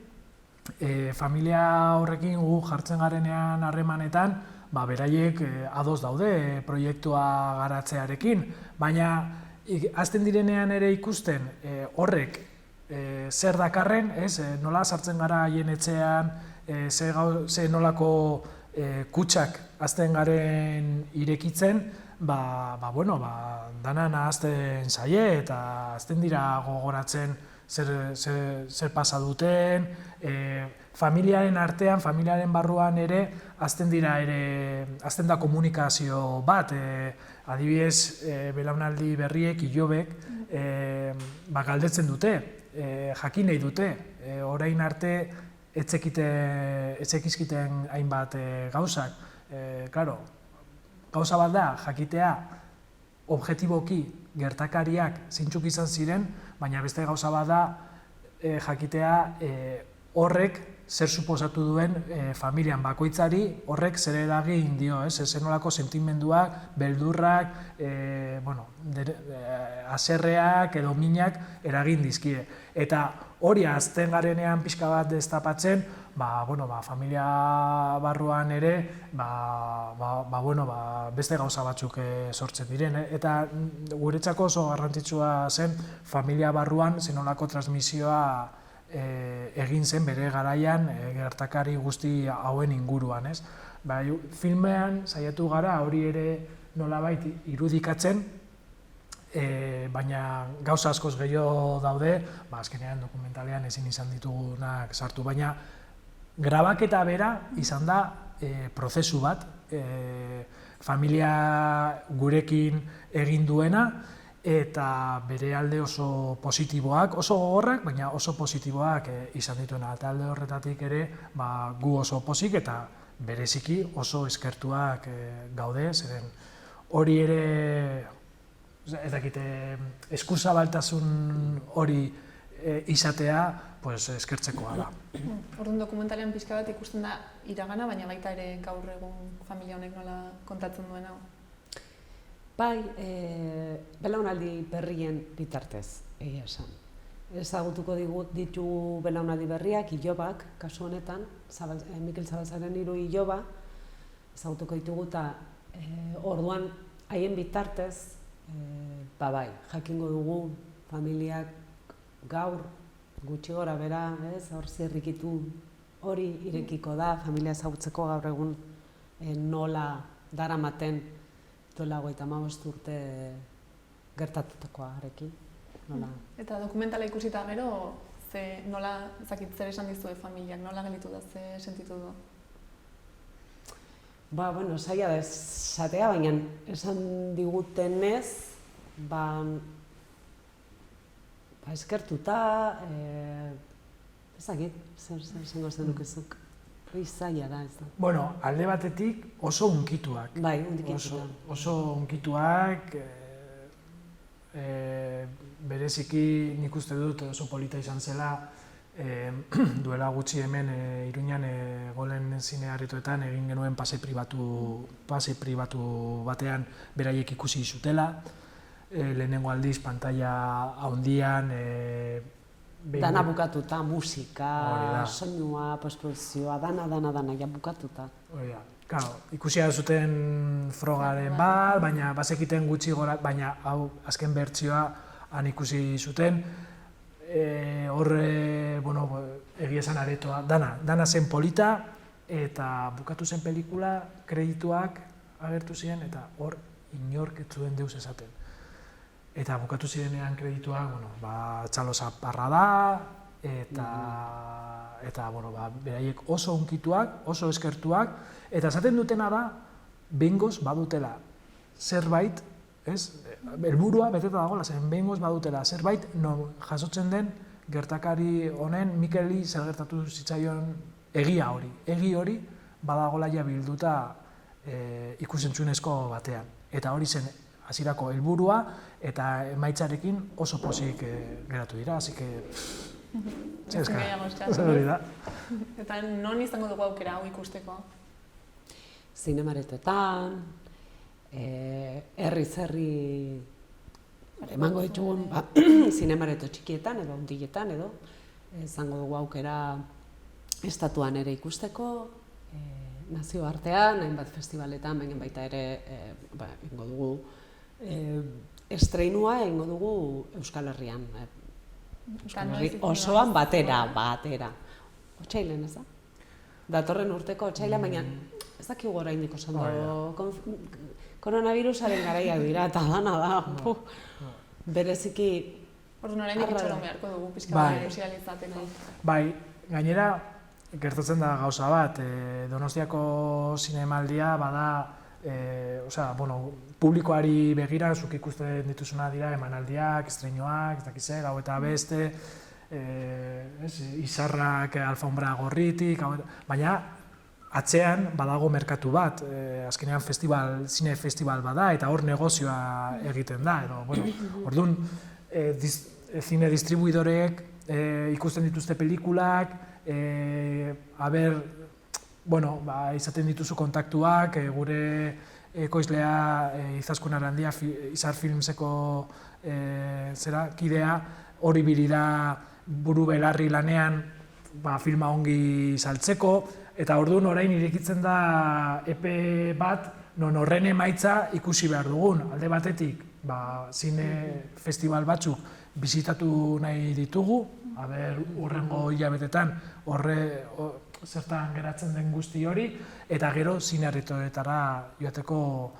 familia horrekin gu jartzen garenean harremanetan, beraiek ados daude proiektua garatzearekin, baina hasten direnean ere ikusten horrek zer dakarren, nola sartzen gara haien etxean, ze nolako kutsak hasten garen irekitzen, dana nahazten zaie eta hasten dira gogoratzen zer pasa duten, familiaren artean, familiaren barruan ere, hasten da komunikazio bat, adibidez, belaunaldi berriek, ilobek, galdetzen dute, jakin nahi dute, orain arte etzekizkiten hainbat gauzak. Gauza bat da, jakitea objektiboki gertakariak zeintzuk izan ziren, baina beste gauza bat da jakitea horrek zer suposatu duen familian bakoitzari, horrek zer eragin dio, zer nolako sentimenduak, beldurrak, haserreak edo minak eragin dizkie. Eta hori azten garenean pixka bat destapatzen, familia barruan ere beste gauza batzuk sortzen diren. Eta guretzako oso garrantzitsua zen familia barruan zenolako transmisioa egin zen bere garaian gertakari guzti hauen inguruan. Filmean saiatu gara hori ere nolabait irudikatzen, baina gauza askoz gehiago daude, azkenean dokumentalean ezin izan ditugunak sartu, baina grabaketa bera izan da prozesu bat, familia gurekin egin duena, eta bere alde oso positiboak, oso gogorrak, baina oso positiboak izan dituena. Eta alde horretatik ere gu oso pozik eta bereziki oso eskertuak gaude, zeren hori ere, ez dakite, eskuzabaltasun hori izatea eskertzekoa da.
Orduan dokumentalean pixka bat ikusten da iragana, baina baita ere gaur egun familia honek nola kontatzen duen hau.
Bai, belaunaldi berrien bitartez, egia esan. Ezagutuko ditu belaunaldi berriak, ilobak, kasu honetan, Mikel Zabalzaren 3 iloba, ezagutuko ditugu eta orduan haien bitartez, bai, jakingo dugu familiak gaur gutxi gora bera, hor zirrikitu hori irekiko da, familia ezagutzeko gaur egun nola daramaten duela 55 urte gertatutakoarekin.
Eta dokumentala ikusita gero, nola zer esan dizue familiak, nola gelitu da, ze sentitu du?
Zaila da esatea, baina esan digutenez, eskertuta, ezakit, zer zengo zenukezuk. Zaila da, ez da.
Alde batetik oso unkituak.
Bai, unkituak.
Oso unkituak, bereziki nik uste dut oso polita izan zela, duela gutxi hemen Iruñan Golen Zine-Aretoetan egin genuen pase pribatu batean beraiek ikusi zutela, lehenengo aldiz pantalla handian,
dana bukatuta, musika, soinua, postprodukzioa, dana ja bukatuta.
Ikusi zuten frogaren bat, baina bazekiten gutxi gora, baina hau azken bertsioa han ikusi zuten. Horre, egia esan aretoa, dana zen polita, eta bukatu zen pelikula, kredituak agertu ziren, eta hor inork ez zuen deus esaten. Eta bukatu zirenean kredituak, txalo zaparra da, eta beraiek oso unkituak, oso eskertuak, eta esaten dutena da, behingoz badutela zerbait, helburua beteta dagoela, zen behingoz badutela zerbait, jasotzen den gertakari honen Mikeli zer gertatu zitzaion egia hori badagoela ja bilduta ikusentzunezko batean. Eta hori zen hasierako helburua eta emaitzarekin oso pozik geratu dira, así que
Eta non izango dugu aukera hau ikusteko?
Zinemaretoetan, herri emango ditugun zinemareto txikietan edo hundiletan edo izango dugu aukera estatuan ere ikusteko, nazioartean, hainbat festivaletan, baina baita ere egingo dugu estreinua egingo dugu Euskal Herrian. Osoan batera. Otsailean, ez da? Datorren urteko otsailean, baina ez dakigu oraindik oso ondo. Koronavirusaren garaiak dira eta dana da. Bereziki...
Orduan oraindik itxaron beharko dugu pixka bat sozializateko.
Bai, gainera gertatzen da gauza bat, Donostiako zinemaldia bada, publikoari begira, zuk ikusten dituzuna dira emanaldiak, estreinoak, ez dakiz gau eta beste, izarrak alfombra gorritik, baina atzean badago merkatu bat, azkenean zine festival bada, eta hor negozioa egiten da, edo, bueno, orduan, zine distribuidoreek ikusten dituzte pelikulak, izaten dituzu kontaktuak, gure ekoizlea Izaskun Arandia, Izar Filmseko kidea, hori birida buru belarri lanean filma ongi saltzeko, eta orduan orain irekitzen da epe bat, non horren emaitza ikusi behar dugun. Alde batetik, zine festival batzuk bisitatu nahi ditugu, urrengo hilabetetan zertan geratzen den guzti hori, eta gero zine aretoetara joateko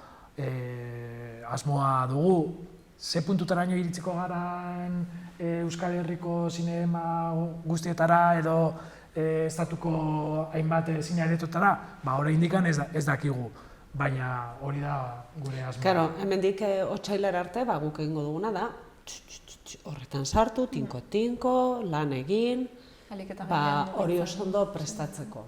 asmoa dugu. Ze puntutaraino iritsiko garen Euskal Herriko zinema guztietara edo estatuko hainbat zine aretoetara, oraindik ez dakigu, baina hori da gure asmoa.
Claro, hemendik otsailara arte guk egingo duguna da horretan sartu, tinko, lan egin, hori oso ondo prestatzeko.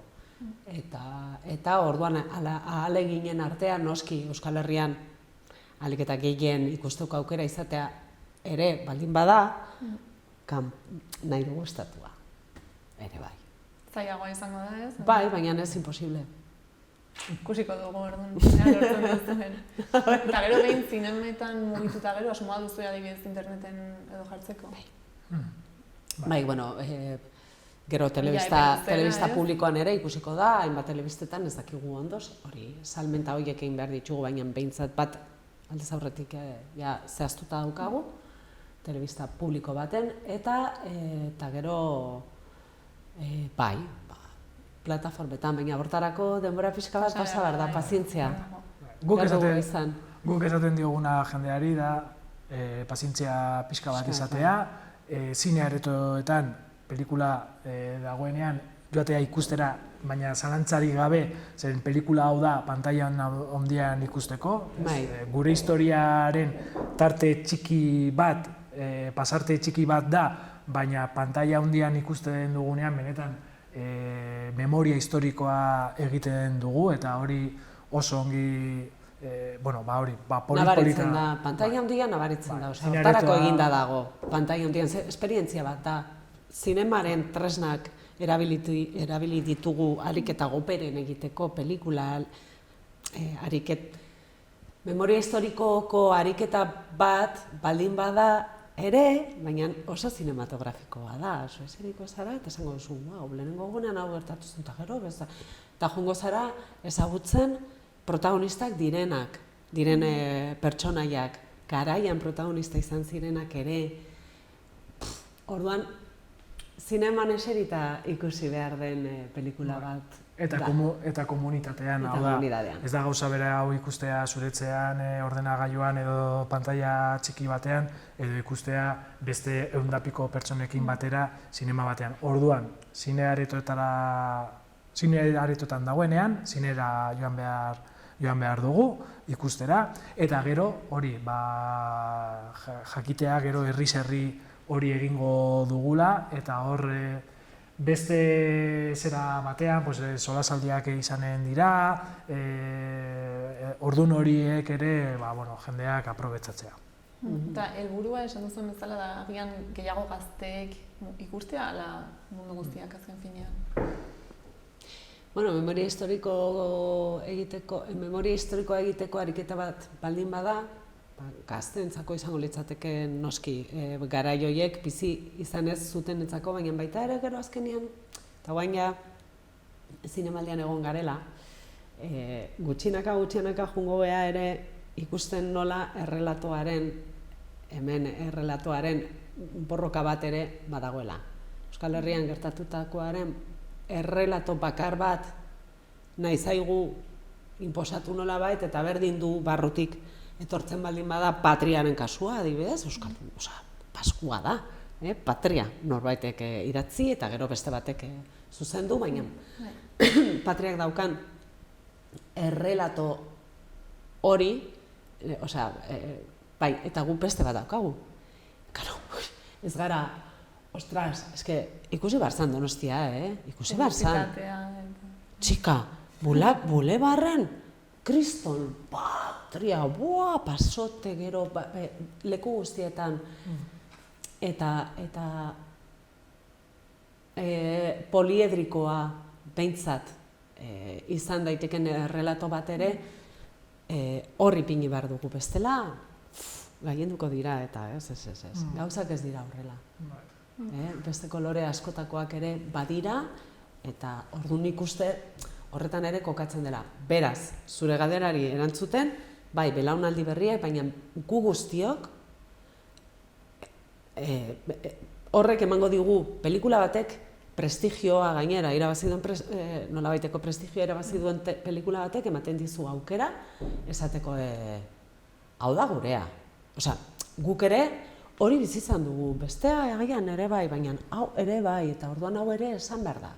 Eta orduan ahaleginen artean noski Euskal Herrian ahalik eta gehien ikusteko aukera izatea ere baldin bada, nahi dugu estatua, ere bai.
Zailagoa izango da, ez?
Bai, baina ez imposible.
Ikusiko dugu, orduan, lortzen duzuen. Eta gero behin zinemetan mugituta gero, asmoa duzu adibidez interneten edo jartzeko?
Bai, bueno, gero telebista publikoan ere ikusiko da, hainbat telebistetan ez dakigu ondoz, hori salmenta horiek egin behar ditugu, baina behintzat bat aldez aurretik zehaztuta daukagu, telebista publiko baten, eta gero bai, plataformetan, baina bortarako denbora pixka bat pasa behar da, pazientzia.
Guk esaten dioguna jendeari da pazientzia pixka bat izatea, zine aretoetan pelikula dagoenean joatea ikustera, baina zalantzarik gabe, zeren pelikula hau da pantailan ondian ikusteko. Gure historiaren tarte txiki bat, pasarte txiki bat da, baina pantaila ondian ikusten dugunean benetan memoria historikoa egiten dugu, eta hori oso ongi, polita.
Nabaritzen da, pantaila ondian nabaritzen da, hortarako eginda dago, pantaila ondian, esperientzia bat da, zinemaren tresnak erabili ditugu ariketa goperen egiteko pelikula, memoria historikoko ariketa bat baldin bada ere, baina oso zinematografikoa da, oso eseriko zara, eta esango duzu, lehenengo egunean hau gertatu zen, eta gero, eta joango zara ezagutzen protagonistak direnak, diren pertsonaiak, garaian protagonista izan zirenak ere, orduan, zineman eserita ikusi behar den pelikula bat.
Eta komunitatean, hau da, ez da gauza bera hau ikustea zuretzean, ordenagailuan edo pantaila txiki batean, edo ikustea beste 100 pertsonekin batera zinema batean. Orduan, zine aretoetan dagoenean, zinera joan behar dugu ikustera, eta gero hori, jakitea gero herriz-herri hori egingo dugula, eta hor beste zera batean, solasaldiak izanen dira, ordun horiek ere jendeak aprobetxatzea.
Eta helburua esan duzuen bezala da agian gehiago gazteek ikustea ala mundu guztiak azken finean?
Memoria historikoa egiteko ariketa bat baldin bada, gazteentzako izango litzateke noski garai horiek bizi izan ez zutenentzako, baina baita ere gero azkenean, eta guain zinemaldian egon garela, gutxinaka jungo beha ere ikusten nola errelatoaren borroka bat ere badagoela. Euskal Herrian gertatutakoaren errelato bakar bat nahi zaigu inposatu nola bait, eta berdin du barrutik etortzen baldin bada patriaren kasua, adibidez, euskaldun, paskua da, patria norbaitek idatzi eta gero beste batek zuzendu, baina patriak daukan errelato hori, bai, eta gu beste bat daukagu. Karo, ez gara, ostras, ikusi barzan Donostia, ikusi barzan. Txika, bulebarren, kriston, tria, pasote gero, leku guztietan. Eta poliedrikoa behintzat izan daiteken relato bat ere, horri ipini behar dugu bestela, gaienduko dira eta ez. Gauzak ez dira horrela. Beste kolore askotakoak ere badira, eta orduan nik uste horretan ere kokatzen dela. Beraz, zure galderari erantzuten, bai, belaunaldi berriak, baina gu guztiok, horrek emango digu pelikula batek prestigioa gainera, nolabaiteko prestigioa irabazi duen pelikula batek ematen dizu aukera, esateko hau da gurea. Osea, guk ere hori bizi izan dugu, bestea egian ere bai, baina hau ere bai, eta orduan hau ere esan behar da.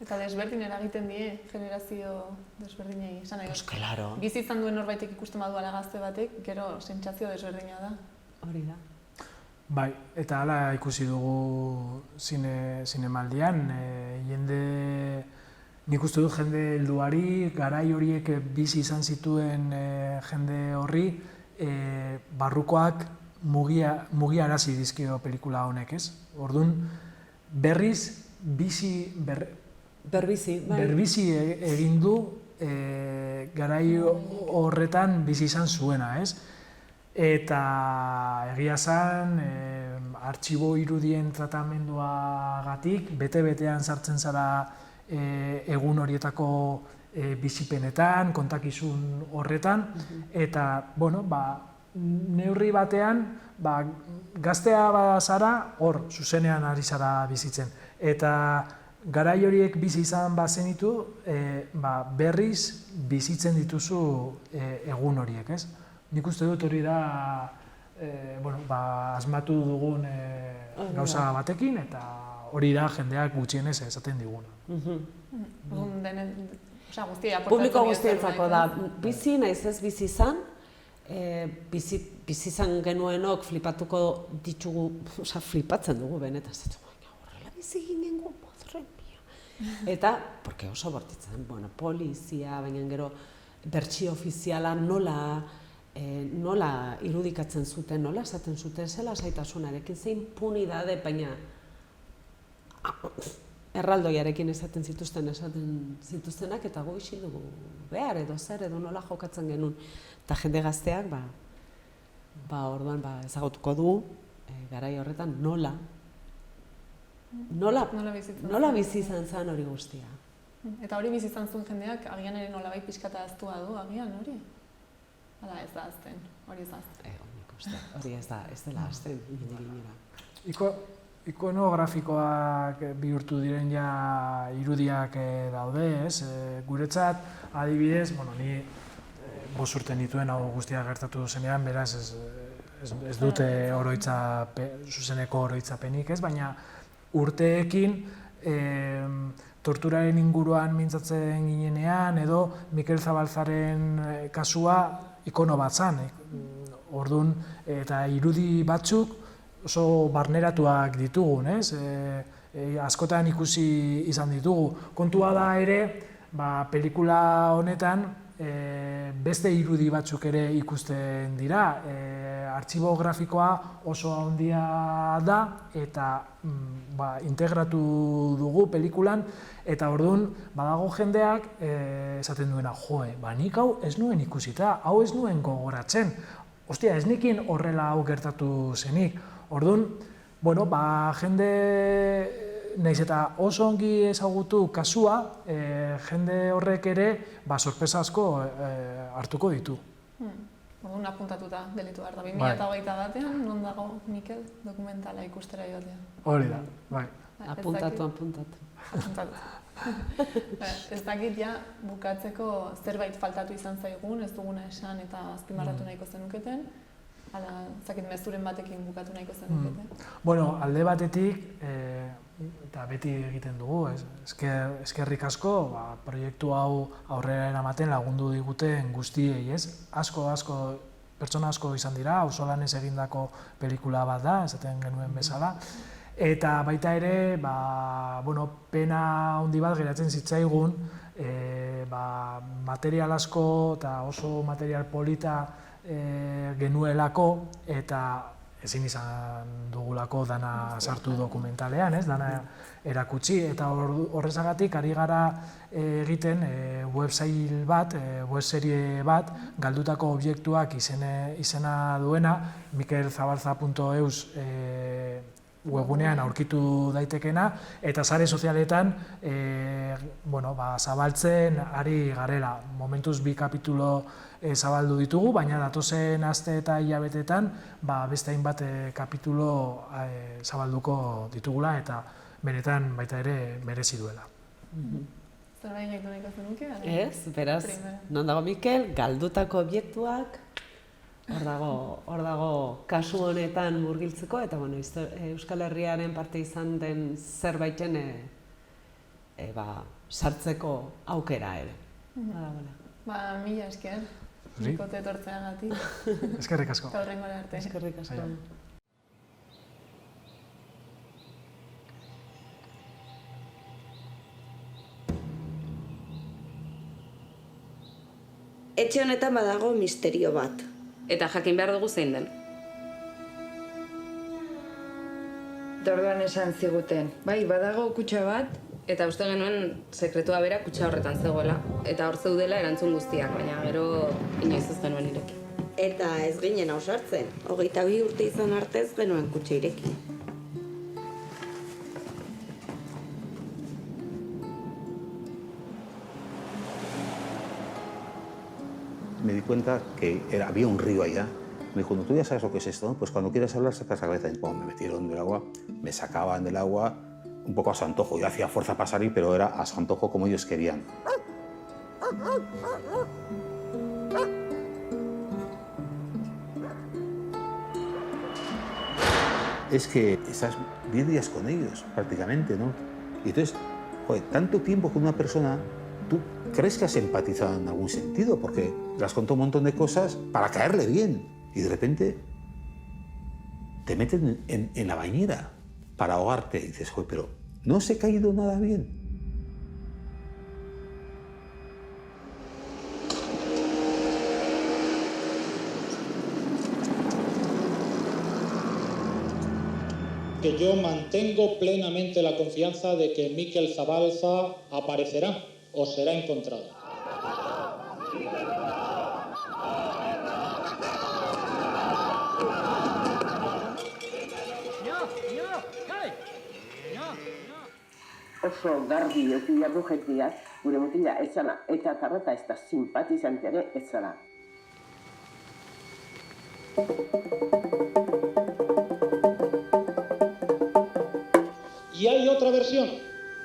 Eta desberdin eragiten die, generazio desberdinei, esan nahi.
Pues claro.
Bizi izan duen norbaitek ikusten baduala gazte batek, gero sentsazio desberdina da.
Hori da.
Bai, eta hala ikusi dugu zinemaldian, nik uste dut jende helduari, garai horiek bizi izan zituen jende horri, barrukoak mugiarazi dizkio pelikula honek, ez? Orduan, berbizi egin du garai horretan bizi izan zuena, ez? Eta egia zen, artxibo irudien tratamenduagatik, bete-betean sartzen zara egun horietako bizipenetan, kontakizun horretan, eta, neurri batean, gaztea bazara, hor, zuzenean ari zara bizitzen. Eta garai horiek bizi izan bazenitu, berriz bizitzen dituzu egun horiek, ez? Nik uste dut hori da asmatu dugun gauza batekin, eta hori da jendeak gutxienez esaten diguna.
Publiko guztientzako da, bizi naiz ez bizi izan, bizi izan genuenok flipatuko ditugu, flipatzen dugu benetan, horrela bizi ginen gu, madre mia. Eta, porque oso bortitzen, polizia, baina gero bertsio ofiziala nola irudikatzen zuten, nola esaten zuten, zela zaitasunarekin, zein punidade, baina erraldoiarekin esaten zituztenak, eta gu isi dugu behar edo zer edo nola jokatzen genuen. Eta jende gazteak, orduan ezagutuko du, garai horretan nola bizi izan zen hori guztia.
Eta hori bizi izan zuen jendeak, agian ere nolabait pixkata aztua du, agian hori? Hala ez da azten, hori ez da azten.
Hori ez dela azten, ginera.
Ikonografikoak bihurtu diren ja irudiak daude, ez? Guretzat, adibidez, ni 5 urte nituen hau guztia gertatu zenean, beraz ez dute zuzeneko oroitzapenik, ez? Baina urteekin torturaren inguruan mintzatzen ginenean, edo Mikel Zabalzaren kasua ikono bat zan. Orduan, eta irudi batzuk oso barneratuak ditugun, ez? Askotan ikusi izan ditugu. Kontua da ere, pelikula honetan beste irudi batzuk ere ikusten dira. Artxibo grafikoa oso handia da eta integratu dugu pelikulan, eta orduan badago jendeak esaten duena, nik hau ez nuen ikusita, hau ez nuen gogoratzen. Ostia, ez nekin horrela hau gertatu zenik. Orduan, jende nahiz eta oso ongi ezagutu kasua, jende horrek ere sorpresa asko hartuko ditu.
Orduan apuntatuta delitu behar da. 2021 batean, non dago Mikel dokumentala ikustera joatea?
Hori da, bai.
Apuntatu.
Ez dakit ja bukatzeko zerbait faltatu izan zaigun, ez duguna esan eta azpimarratu nahiko zenuketen, ala, zakit mezuren batekin bukatu nahiko zenuketen.
Alde batetik, eta beti egiten dugu, eskerrik asko, proiektu hau aurrera eramaten lagundu diguten guztiei, ez? Pertsona asko izan dira, auzolanez egindako pelikula bat da, esaten genuen bezala. Eta baita ere, pena handi bat geratzen zitzaigun, material asko eta oso material polita genuelako eta ezin izan dugulako dana sartu dokumentalean, dana erakutsi, eta horrezagatik ari gara egiten websail bat, webserie bat, galdutako objektuak izena duena, mikelzabalza.eus webgunean aurkitu daitekena, eta sare sozialetan zabaltzen ari garela. Momentuz 2 kapitulo zabaldu ditugu, baina datozen aste eta hilabetetan beste hainbat kapitulo zabalduko ditugula, eta benetan baita ere merezi duela.
Zerbait gaitu nahiko zenuke?
Ez, beraz, non dago Mikel, galdutako objektuak, hor dago kasu honetan murgiltzeko, eta Euskal Herriaren parte izan den zerbaiten sartzeko aukera ere.
Mila esker, bikote etortzeagatik.
Eskerrik asko.
Eta horrengora arte.
Eskerrik asko.
Etxe honetan badago misterio bat.
Eta jakin behar dugu zein den.
Orduan esan ziguten, bai, badago kutxa bat,
Eta uste genuen sekretua bera kutxa horretan zegoela. Eta hor zeudela erantzun guztiak, baina gero inoiz ez genuen ireki.
Eta ez ginen ausartzen. 22 urte izan arte ez genuen kutxa ireki.
Me di cuenta que había un río allá. Me dijo, ¿tú ya sabes lo que es esto? Pues cuando quieras hablar, sacas la cabeza. Y me metieron del agua, me sacaban del agua un poco a su antojo. Yo hacía fuerza para salir, pero era a su antojo como ellos querían. Es que estás 10 días con ellos, prácticamente, ¿no? Y entonces, joder, tanto tiempo con una persona, tú crees que has empatizado en algún sentido, porque le has contado un montón de cosas para caerle bien. Y de repente te meten en la bañera para ahogarte. Y dices, joder, pero no os he caído nada bien.
Que yo mantengo plenamente la confianza de que Mikel Zabalza aparecerá o será encontrado.
Oso garbi eduki behar du jendeak, gure mutila ez zara, eta tarrata ez da simpatizante ere ez zara.
Y hay otra versión,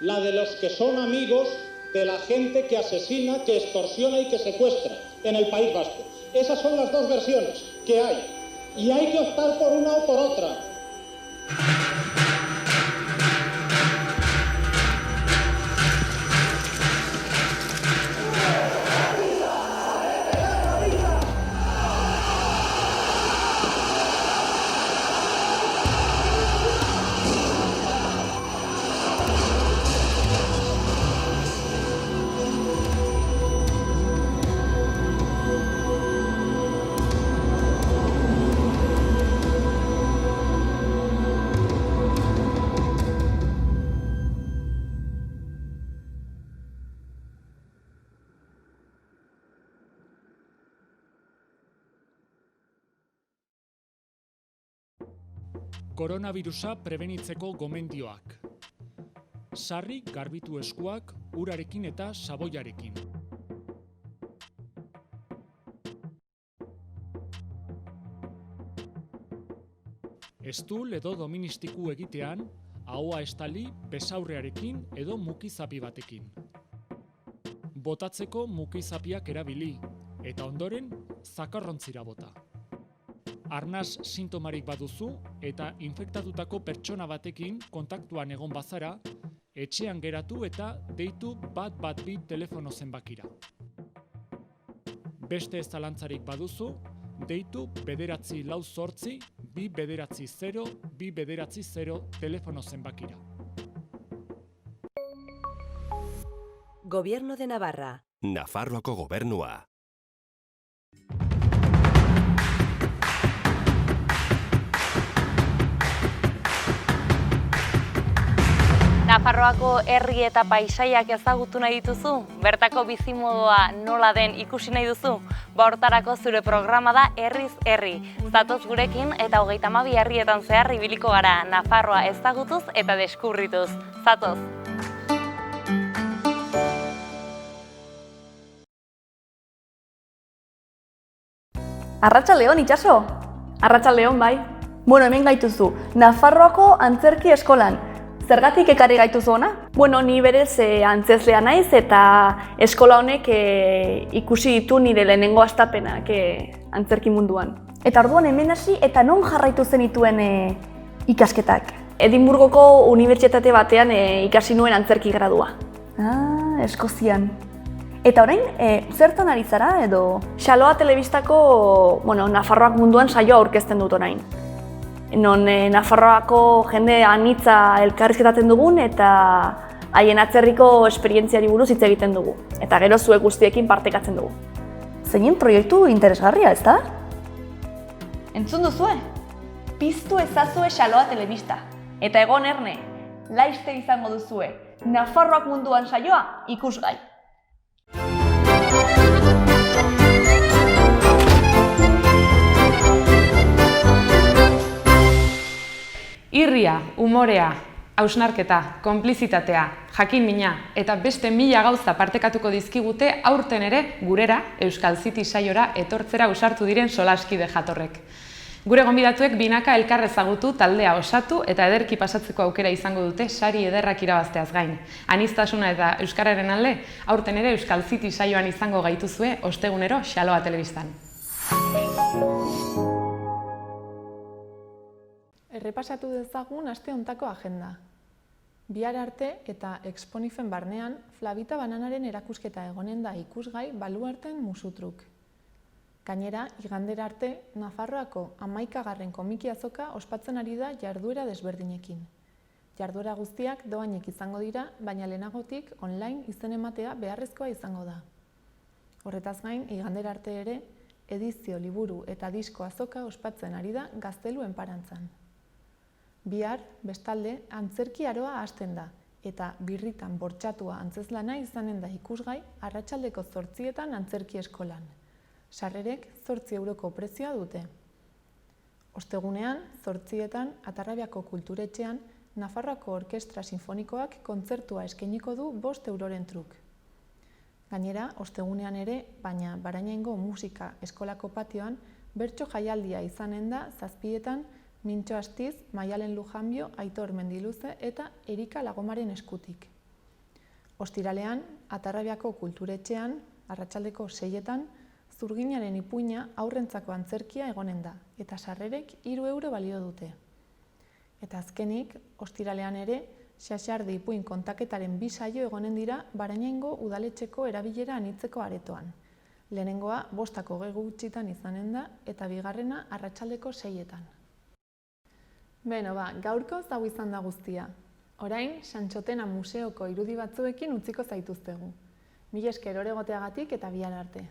la de los que son amigos de la gente que asesina, que extorsiona y que secuestra en el País Vasco. Esas son las dos versiones que hay. Y hay que optar por una o por otra.
Koronavirusa prebenitzeko gomendioak. Sarri garbitu eskuak urarekin eta saboiarekin. Estul edo doministiku egitean, ahoa estali besaurrearekin edo mukizapi batekin. Botatzeko mukizapiak erabili, eta ondoren zakarrontzira bota. Arnas sintomarik baduzu eta infektatutako pertsona batekin kontaktuan egon bazara, etxean geratu eta deitu 112 telefono zenbakira. Beste ez zalantzarik baduzu, deitu 948 290 290 telefono zenbakira.
Gobierno de Navarra.
Nafarroako gobernua.
Nafarroako herri eta paisaiak ezagutu nahi dituzu? Bertako bizimodoa nola den ikusi nahi duzu? Hortarako zure programa da Herriz Herri. Zatoz gurekin eta 32 herrietan zehar ibiliko gara, Nafarroa ezagutuz eta deskubrituz. Zatoz!
Arratsaldeon, itxaso? Arratsaldeon, bai. Bueno, hemen gaituzu, Nafarroako antzerki eskolan. Zergatik ekarri gaituzu ona? Bueno, ni berez antzezlea naiz eta eskola honek ikusi ditu nire lehenengo hastapenak antzerki munduan. Eta orduan hemen hasi eta non jarraitu zenituen ikasketak? Edinburgoko unibertsitate batean ikasi nuen antzerki gradua. Ah, Eskozian. Eta orain, zertan ari zara edo? Xaloa telebistako, Nafarroak munduan saioa aurkezten dut orain. Non Nafarroako jende anitza elkarrizketatzen dugun eta haien atzerriko esperientziari buruz hitz egiten dugu. Eta gero zuek guztiekin partekatzen dugu. Zeinen proiektu interesgarria, ezta? Entzun duzue? Piztu ezazue Xaloa telebista. Eta egon erne, laiste izango duzue. Nafarroak munduan saioa ikusgai.
Irria, umorea, hausnarketa, konplizitatea, jakin-mina eta beste 1000 gauza partekatuko dizkigute aurten ere gurera, Euskal City saiora etortzera ausartu diren solaskide jatorrek. Gure gonbidatuek binaka elkar ezagutu, taldea osatu eta ederki pasatzeko aukera izango dute sari ederrak irabazteaz gain. Aniztasuna eta euskararen alde, aurten ere Euskal City saioan izango gaituzue ostegunero Xaloa telebistan.
Errepasatu dezagun aste hontako agenda. Bihar arte eta Exponifen barnean Flavita bananaren erakusketa egonen da ikusgai Baluarten musutruk. Gainera, igandera arte, Nafarroako 11. komiki azoka ospatzen ari da jarduera desberdinekin. Jarduera guztiak doainek izango dira, baina lehenagotik online izen ematea beharrezkoa izango da. Horretaz gain, igandera arte ere, edizio, liburu eta disko azoka ospatzen ari da Gazteluen Parantzan. Bihar, bestalde, antzerki aroa hasten da, eta birritan bortxatua antzezlana izanen da ikusgai arratsaldeko 8 antzerki eskolan. Sarrerek 8 euroko prezioa dute. Ostegunean, 8 Atarrabiako kulturetxean, Nafarroako Orkestra Sinfonikoak kontzertua eskainiko du 5 euroren truk. Gainera, ostegunean ere, baina Barainaingo musika eskolako patioan, bertso jaialdia izanen da 7 Mintxo Astiz, Maialen Lujanbio, Aitor Mendiluze eta Erika Lagomaren eskutik. Ostiralean, Atarrabiako kulturetxean, arratsaldeko 6 Zurginaren ipuina aurrentzako antzerkia egonen da, eta sarrerek 3 euro balio dute. Eta azkenik, ostiralean ere, Xaxardi ipuin kontaketaren 2 saio egonen dira Barainaingo udaletxeko erabilera anitzeko aretoan. Lehenengoa 5:05 izanen da, eta bigarrena arratsaldeko 6. Beno, gaurkoz hau izan da guztia. Orain, Santxotena museoko irudi batzuekin utziko zaituztegu. Mila esker oregoteagatik eta bihar arte.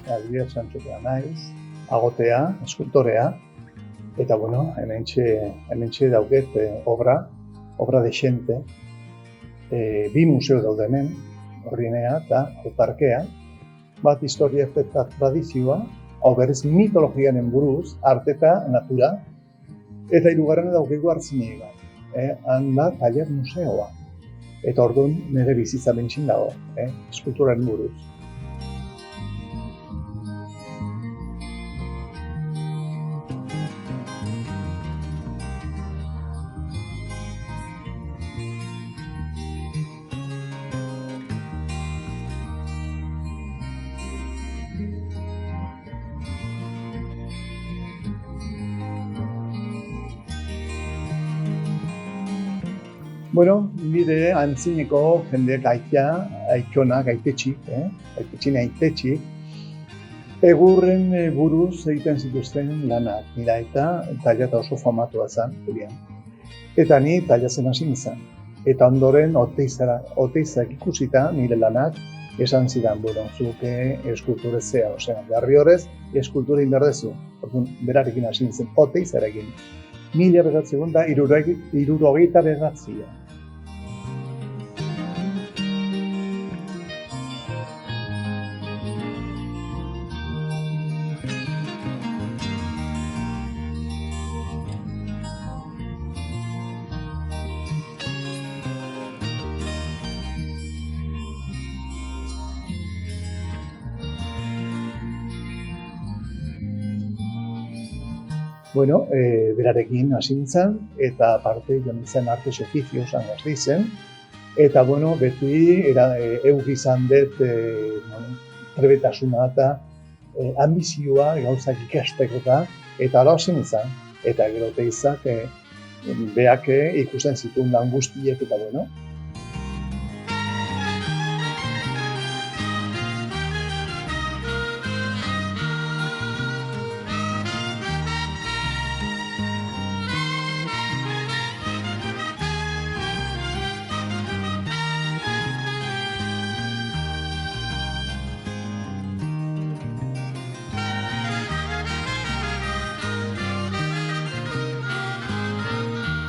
Adibidez Santxotea naiz, agotea, eskultorea, eta hementxe dauket obra dexente. 2 museo daude hemen, Orrinea eta Autarkea, bat historia eta tradizioa, hau berriz mitologianen buruz, arte eta natura, eta hirugarrena daukigu Artzinegi bat, han da Tailer museoa, eta orduan nire bizitza bentsin dago, eskulturaren buruz. Bueno, nire antzineko jendeak aitxonak, aitetxik, egurren buruz egiten zituzten lanak, nira eta tailata oso famatua zen, Julian. Eta ni tailatzen hasi nintzen. Eta ondoren oteizak ikusita nire lanak esan zidan, zuke eskulturezea, garri horrez eskultura inberdezu. Berarekin hasi nintzen, oteizarekin. 1969. Bueno, berarekin hasi nintzen, eta aparte joan nintzen artes ofizios Gasteizen, eta beti euk izan dut trebetasuna eta ambizioa gauzak ikasteko eta hala hasi nintzen. Eta gero teizak beak ikusten zituen lan guztiek eta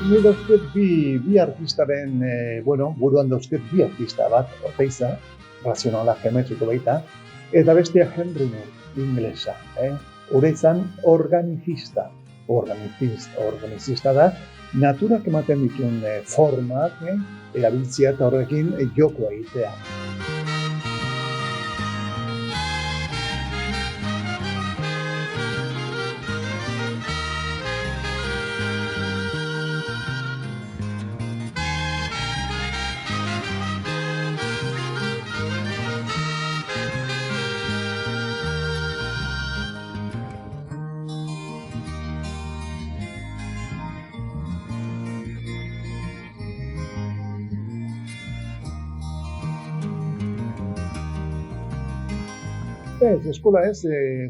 Ni dauzket bi artistaren, buruan dauzket bi artista bat, oteiza, razionala, geometriko baita, eta bestia Henry Moore, inglesa. Hore izan organizista da, naturak ematen dituen formak, erabiltzea eta horrekin joko egitea. Eskola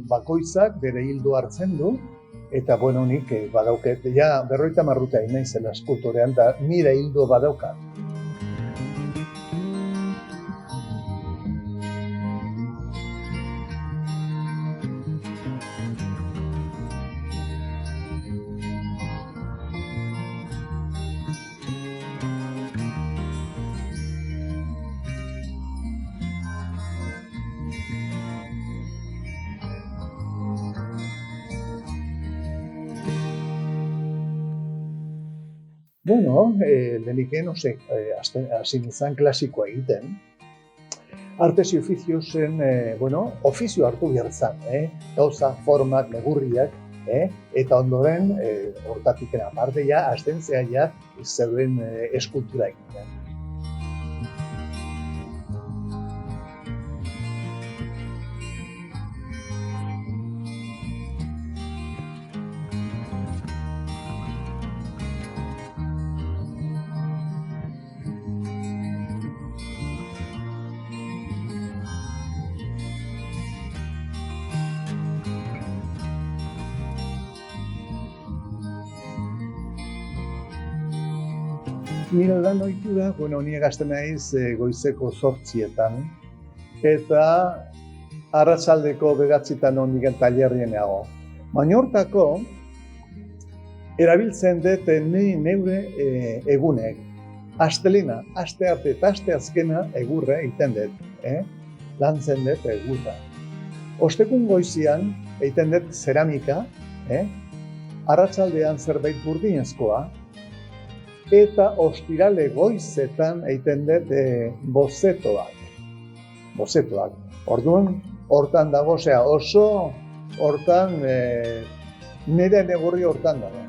bakoitzak bere hildo hartzen du, eta nik badauket, 50 urte naizela eskultorean, da nire hildo badaukat. Lehenik hasi nintzen klasikoa egiten. Artes y ofiziozen, ofizio hartu behar, gauza, formak, negurriak, eta ondoren, hortatik aparte hasten zea zeuden eskultura egiten. Nire lan ohitura, ni gazten naiz goizeko 8:00 eta arratsaldeko 9:00 ondiken tailerrien nago. Baina hortako erabiltzen dut neure egunek. Astelena, astearte eta asteazkena egurra egiten dut, lantzen dut egurra. Ostekun goizian egiten dut zeramika, arratsaldean zerbait burdinezkoa, eta ostirale goizetan egiten dut bozetoak. Orduan, hortan dago, oso hortan, nire negurri hortan dago.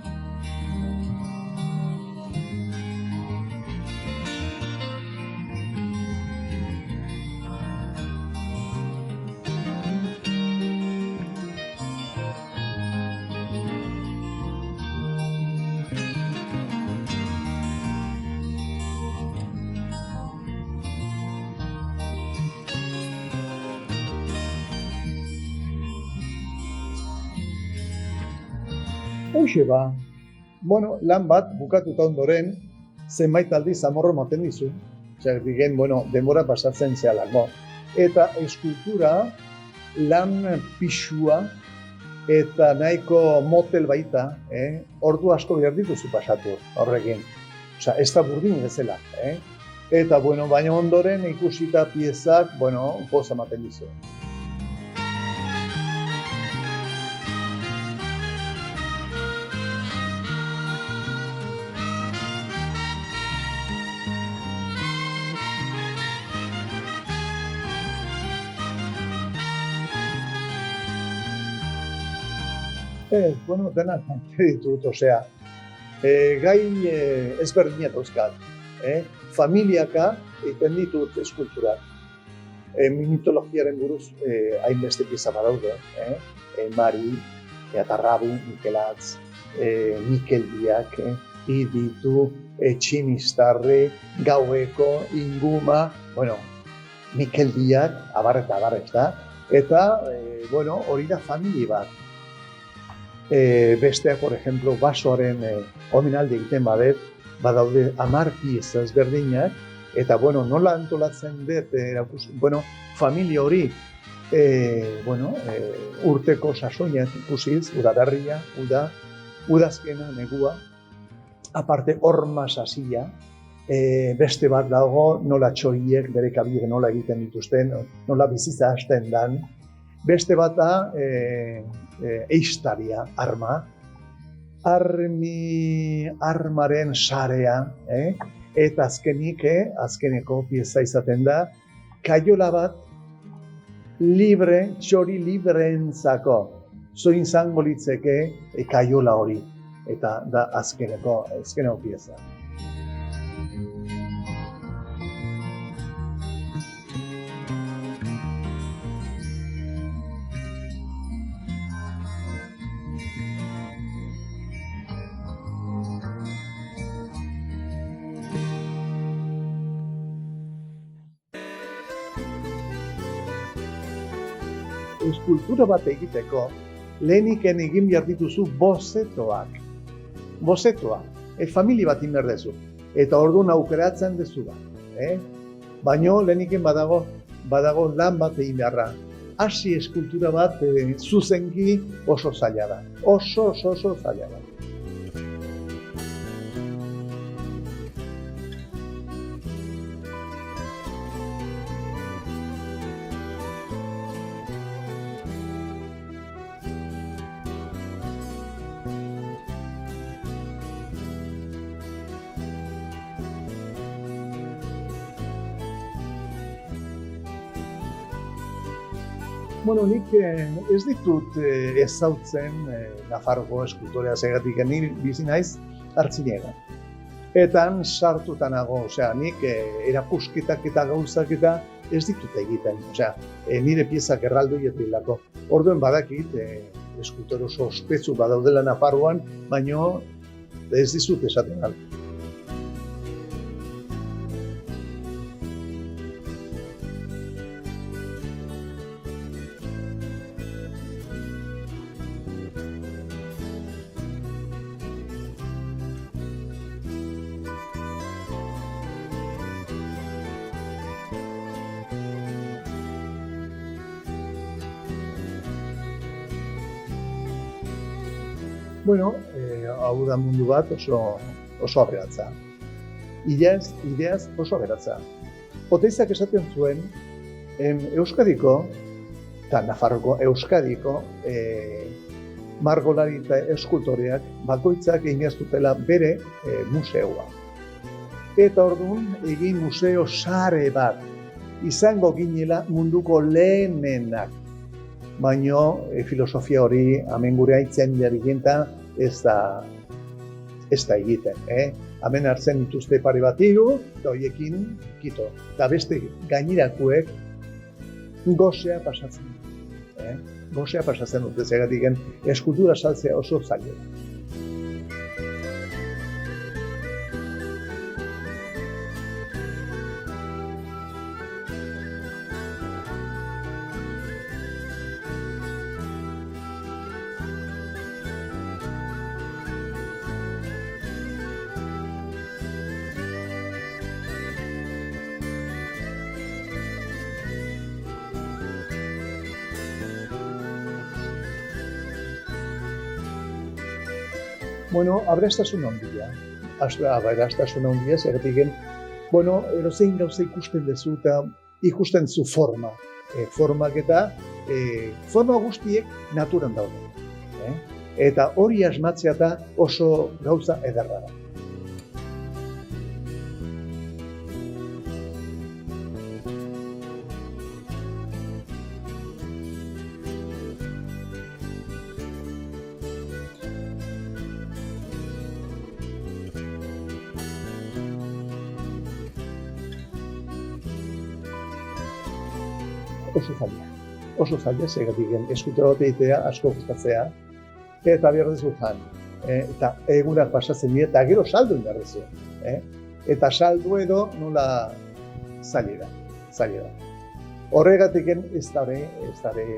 Hoxe ba, bueno, lan bat bukatuta ondoren, zenbait aldiz amorro moten dizu. Osea, digen, bueno, denbora pasatzen zehalako. Eta eskultura lan pixua eta nahiko motel baita, ordu asko behar dituzu pasatu horrekin. Osea, ez da burdin bezala. Eta, bueno, baina ondoren ikusita piezak, bueno, poza ematen dizu. Bueno, denak ditut, osea, gai ezberdinak dauzkat. Familiaka egiten ditut eskulturak. Mitologiaren buruz hainbeste pieza badaude. Mari, Atarrabi, Mikelatz, Mikel Diak, Iditu, Tximistarri, Gaueko, Inguma, bueno, Mikel Diak, abar eta abar, ez da. Eta, bueno, hori da familia bat. Besteak, por ejemplo, basoaren omenaldi egiten badet, badaude 10 pieza ezberdinak, eta, bueno, nola antolatzen dut, bueno, familia hori, urteko sasoinak ikusiz, udaberria, udazkena, negua, aparte horma sasia, beste bat dago nola txoriek bere kabiek nola egiten dituzten, nola bizitza hasten dan, beste bat da eistaria, arma, armaren sarea, eta azkeneko pieza izaten da, kaiola bat libre, txori libreentzako, zoin zango litzeke kaiola hori, eta da azkeneko pieza. Eskultura bat egiteko, leheniken egin behar dituzu bozetoak. Bozetoa, familia bat inber dezu. Eta orduan aukeratzen dezu bat. Baina leheniken badago lan bat egin beharra. Hasi eskultura bat zuzenki oso zaila da. Oso zaila da. Bueno, nik ez ditut ezautzen Nafarroko eskultorea segatik ni bizi naiz Artziniega. Eta han sartuta nago, osea, nik erakusketak eta gauzak eta ez ditut egiten, osea, nire piezak erraldoiet dilako. Orduen badakit, eskultor oso ospetsu badaudela Nafarroan, baino ez dizut esaten alde. Bueno, hau da mundu bat oso aberatza. Ideaz oso aberatza. Oteizak esaten zuen, Euskadiko, eta Nafarroko Euskadiko, margolari eta eskultoreak bakoitzak egin ez dutela bere museoa. Eta orduan egin museo sare bat izango ginela munduko lehenenak. Baina filosofia hori hemen gure haitzen berrienta ez da egiten. Hemen hartzen dituzte pare bat hiru, eta horiekin kito. Eta beste gainerakoek gozea pasatzen dute. Gozea pasatzen dute, zegatik eskultura saltzea oso zaila. Bueno, abrastasun handia. Abrastasun handia, zergatik erozein gauza ikusten duzu eta ikusten zu forma. Formak eta forma guztiek naturan daude. Eta hori asmatzea da oso gauza ederra da. Oso zaila, zergatik eskultura bat egitea asko gustatzea, eta behar duzu jan. Eta egunak pasatzen dira, eta gero saldu behar duzu. Eta saldu edo nola zaila da. Horregatik ez dare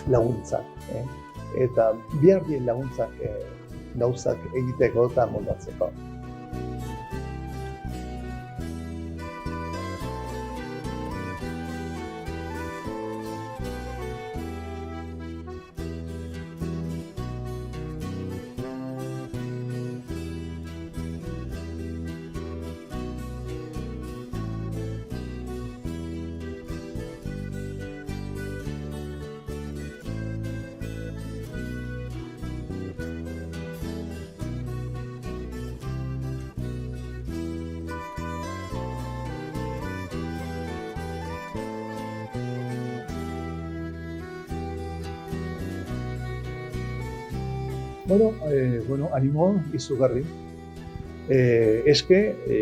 laguntzak. Eta behar dien laguntzak gauzak egiteko eta moldatzeko. Animo izugarri.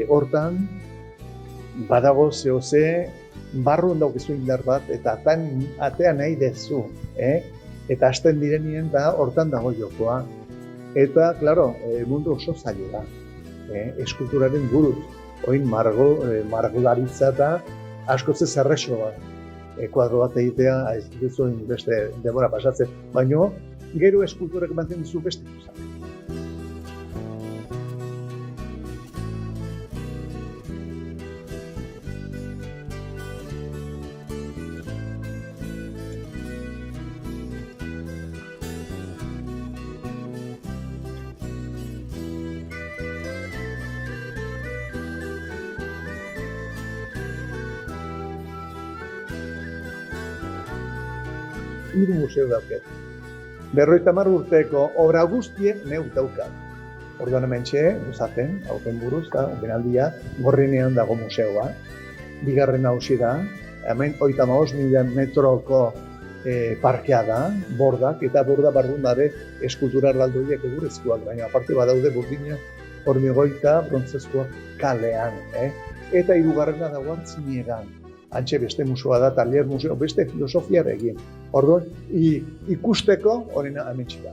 Hortan badago zehose barruan daukezu indar bat eta atea nahi dezu. Eta hasten direnien da hortan dago jokoa. Eta, klaro, mundu oso zaila da. Eskulturaren buruz. Oin margolaritza eta asko ez erreso bat. Kuadro bat egitea ez duzuen beste denbora pasatzen. Baina, gero eskulturak mantendu zu beste gauza. Hiru museo dauket. 50 urteko obra guztiek neuk daukat. Orduan hementxe, guzaten, hauten buruz, eta benaldia Gorrinean dago museoa. Bigarren hausi da, hemen 35.000 metroko parkea da, bordak, eta borda barrundare eskulturar baldoiek egurezkoak, baina aparte badaude burdina hormigoita brontzezkoak kalean. Eta hirugarrena dago Antziniegan. Antxe beste museoa da, Talier museo, beste filosofiarekin. Orduan, ikusteko horrena hementxe da.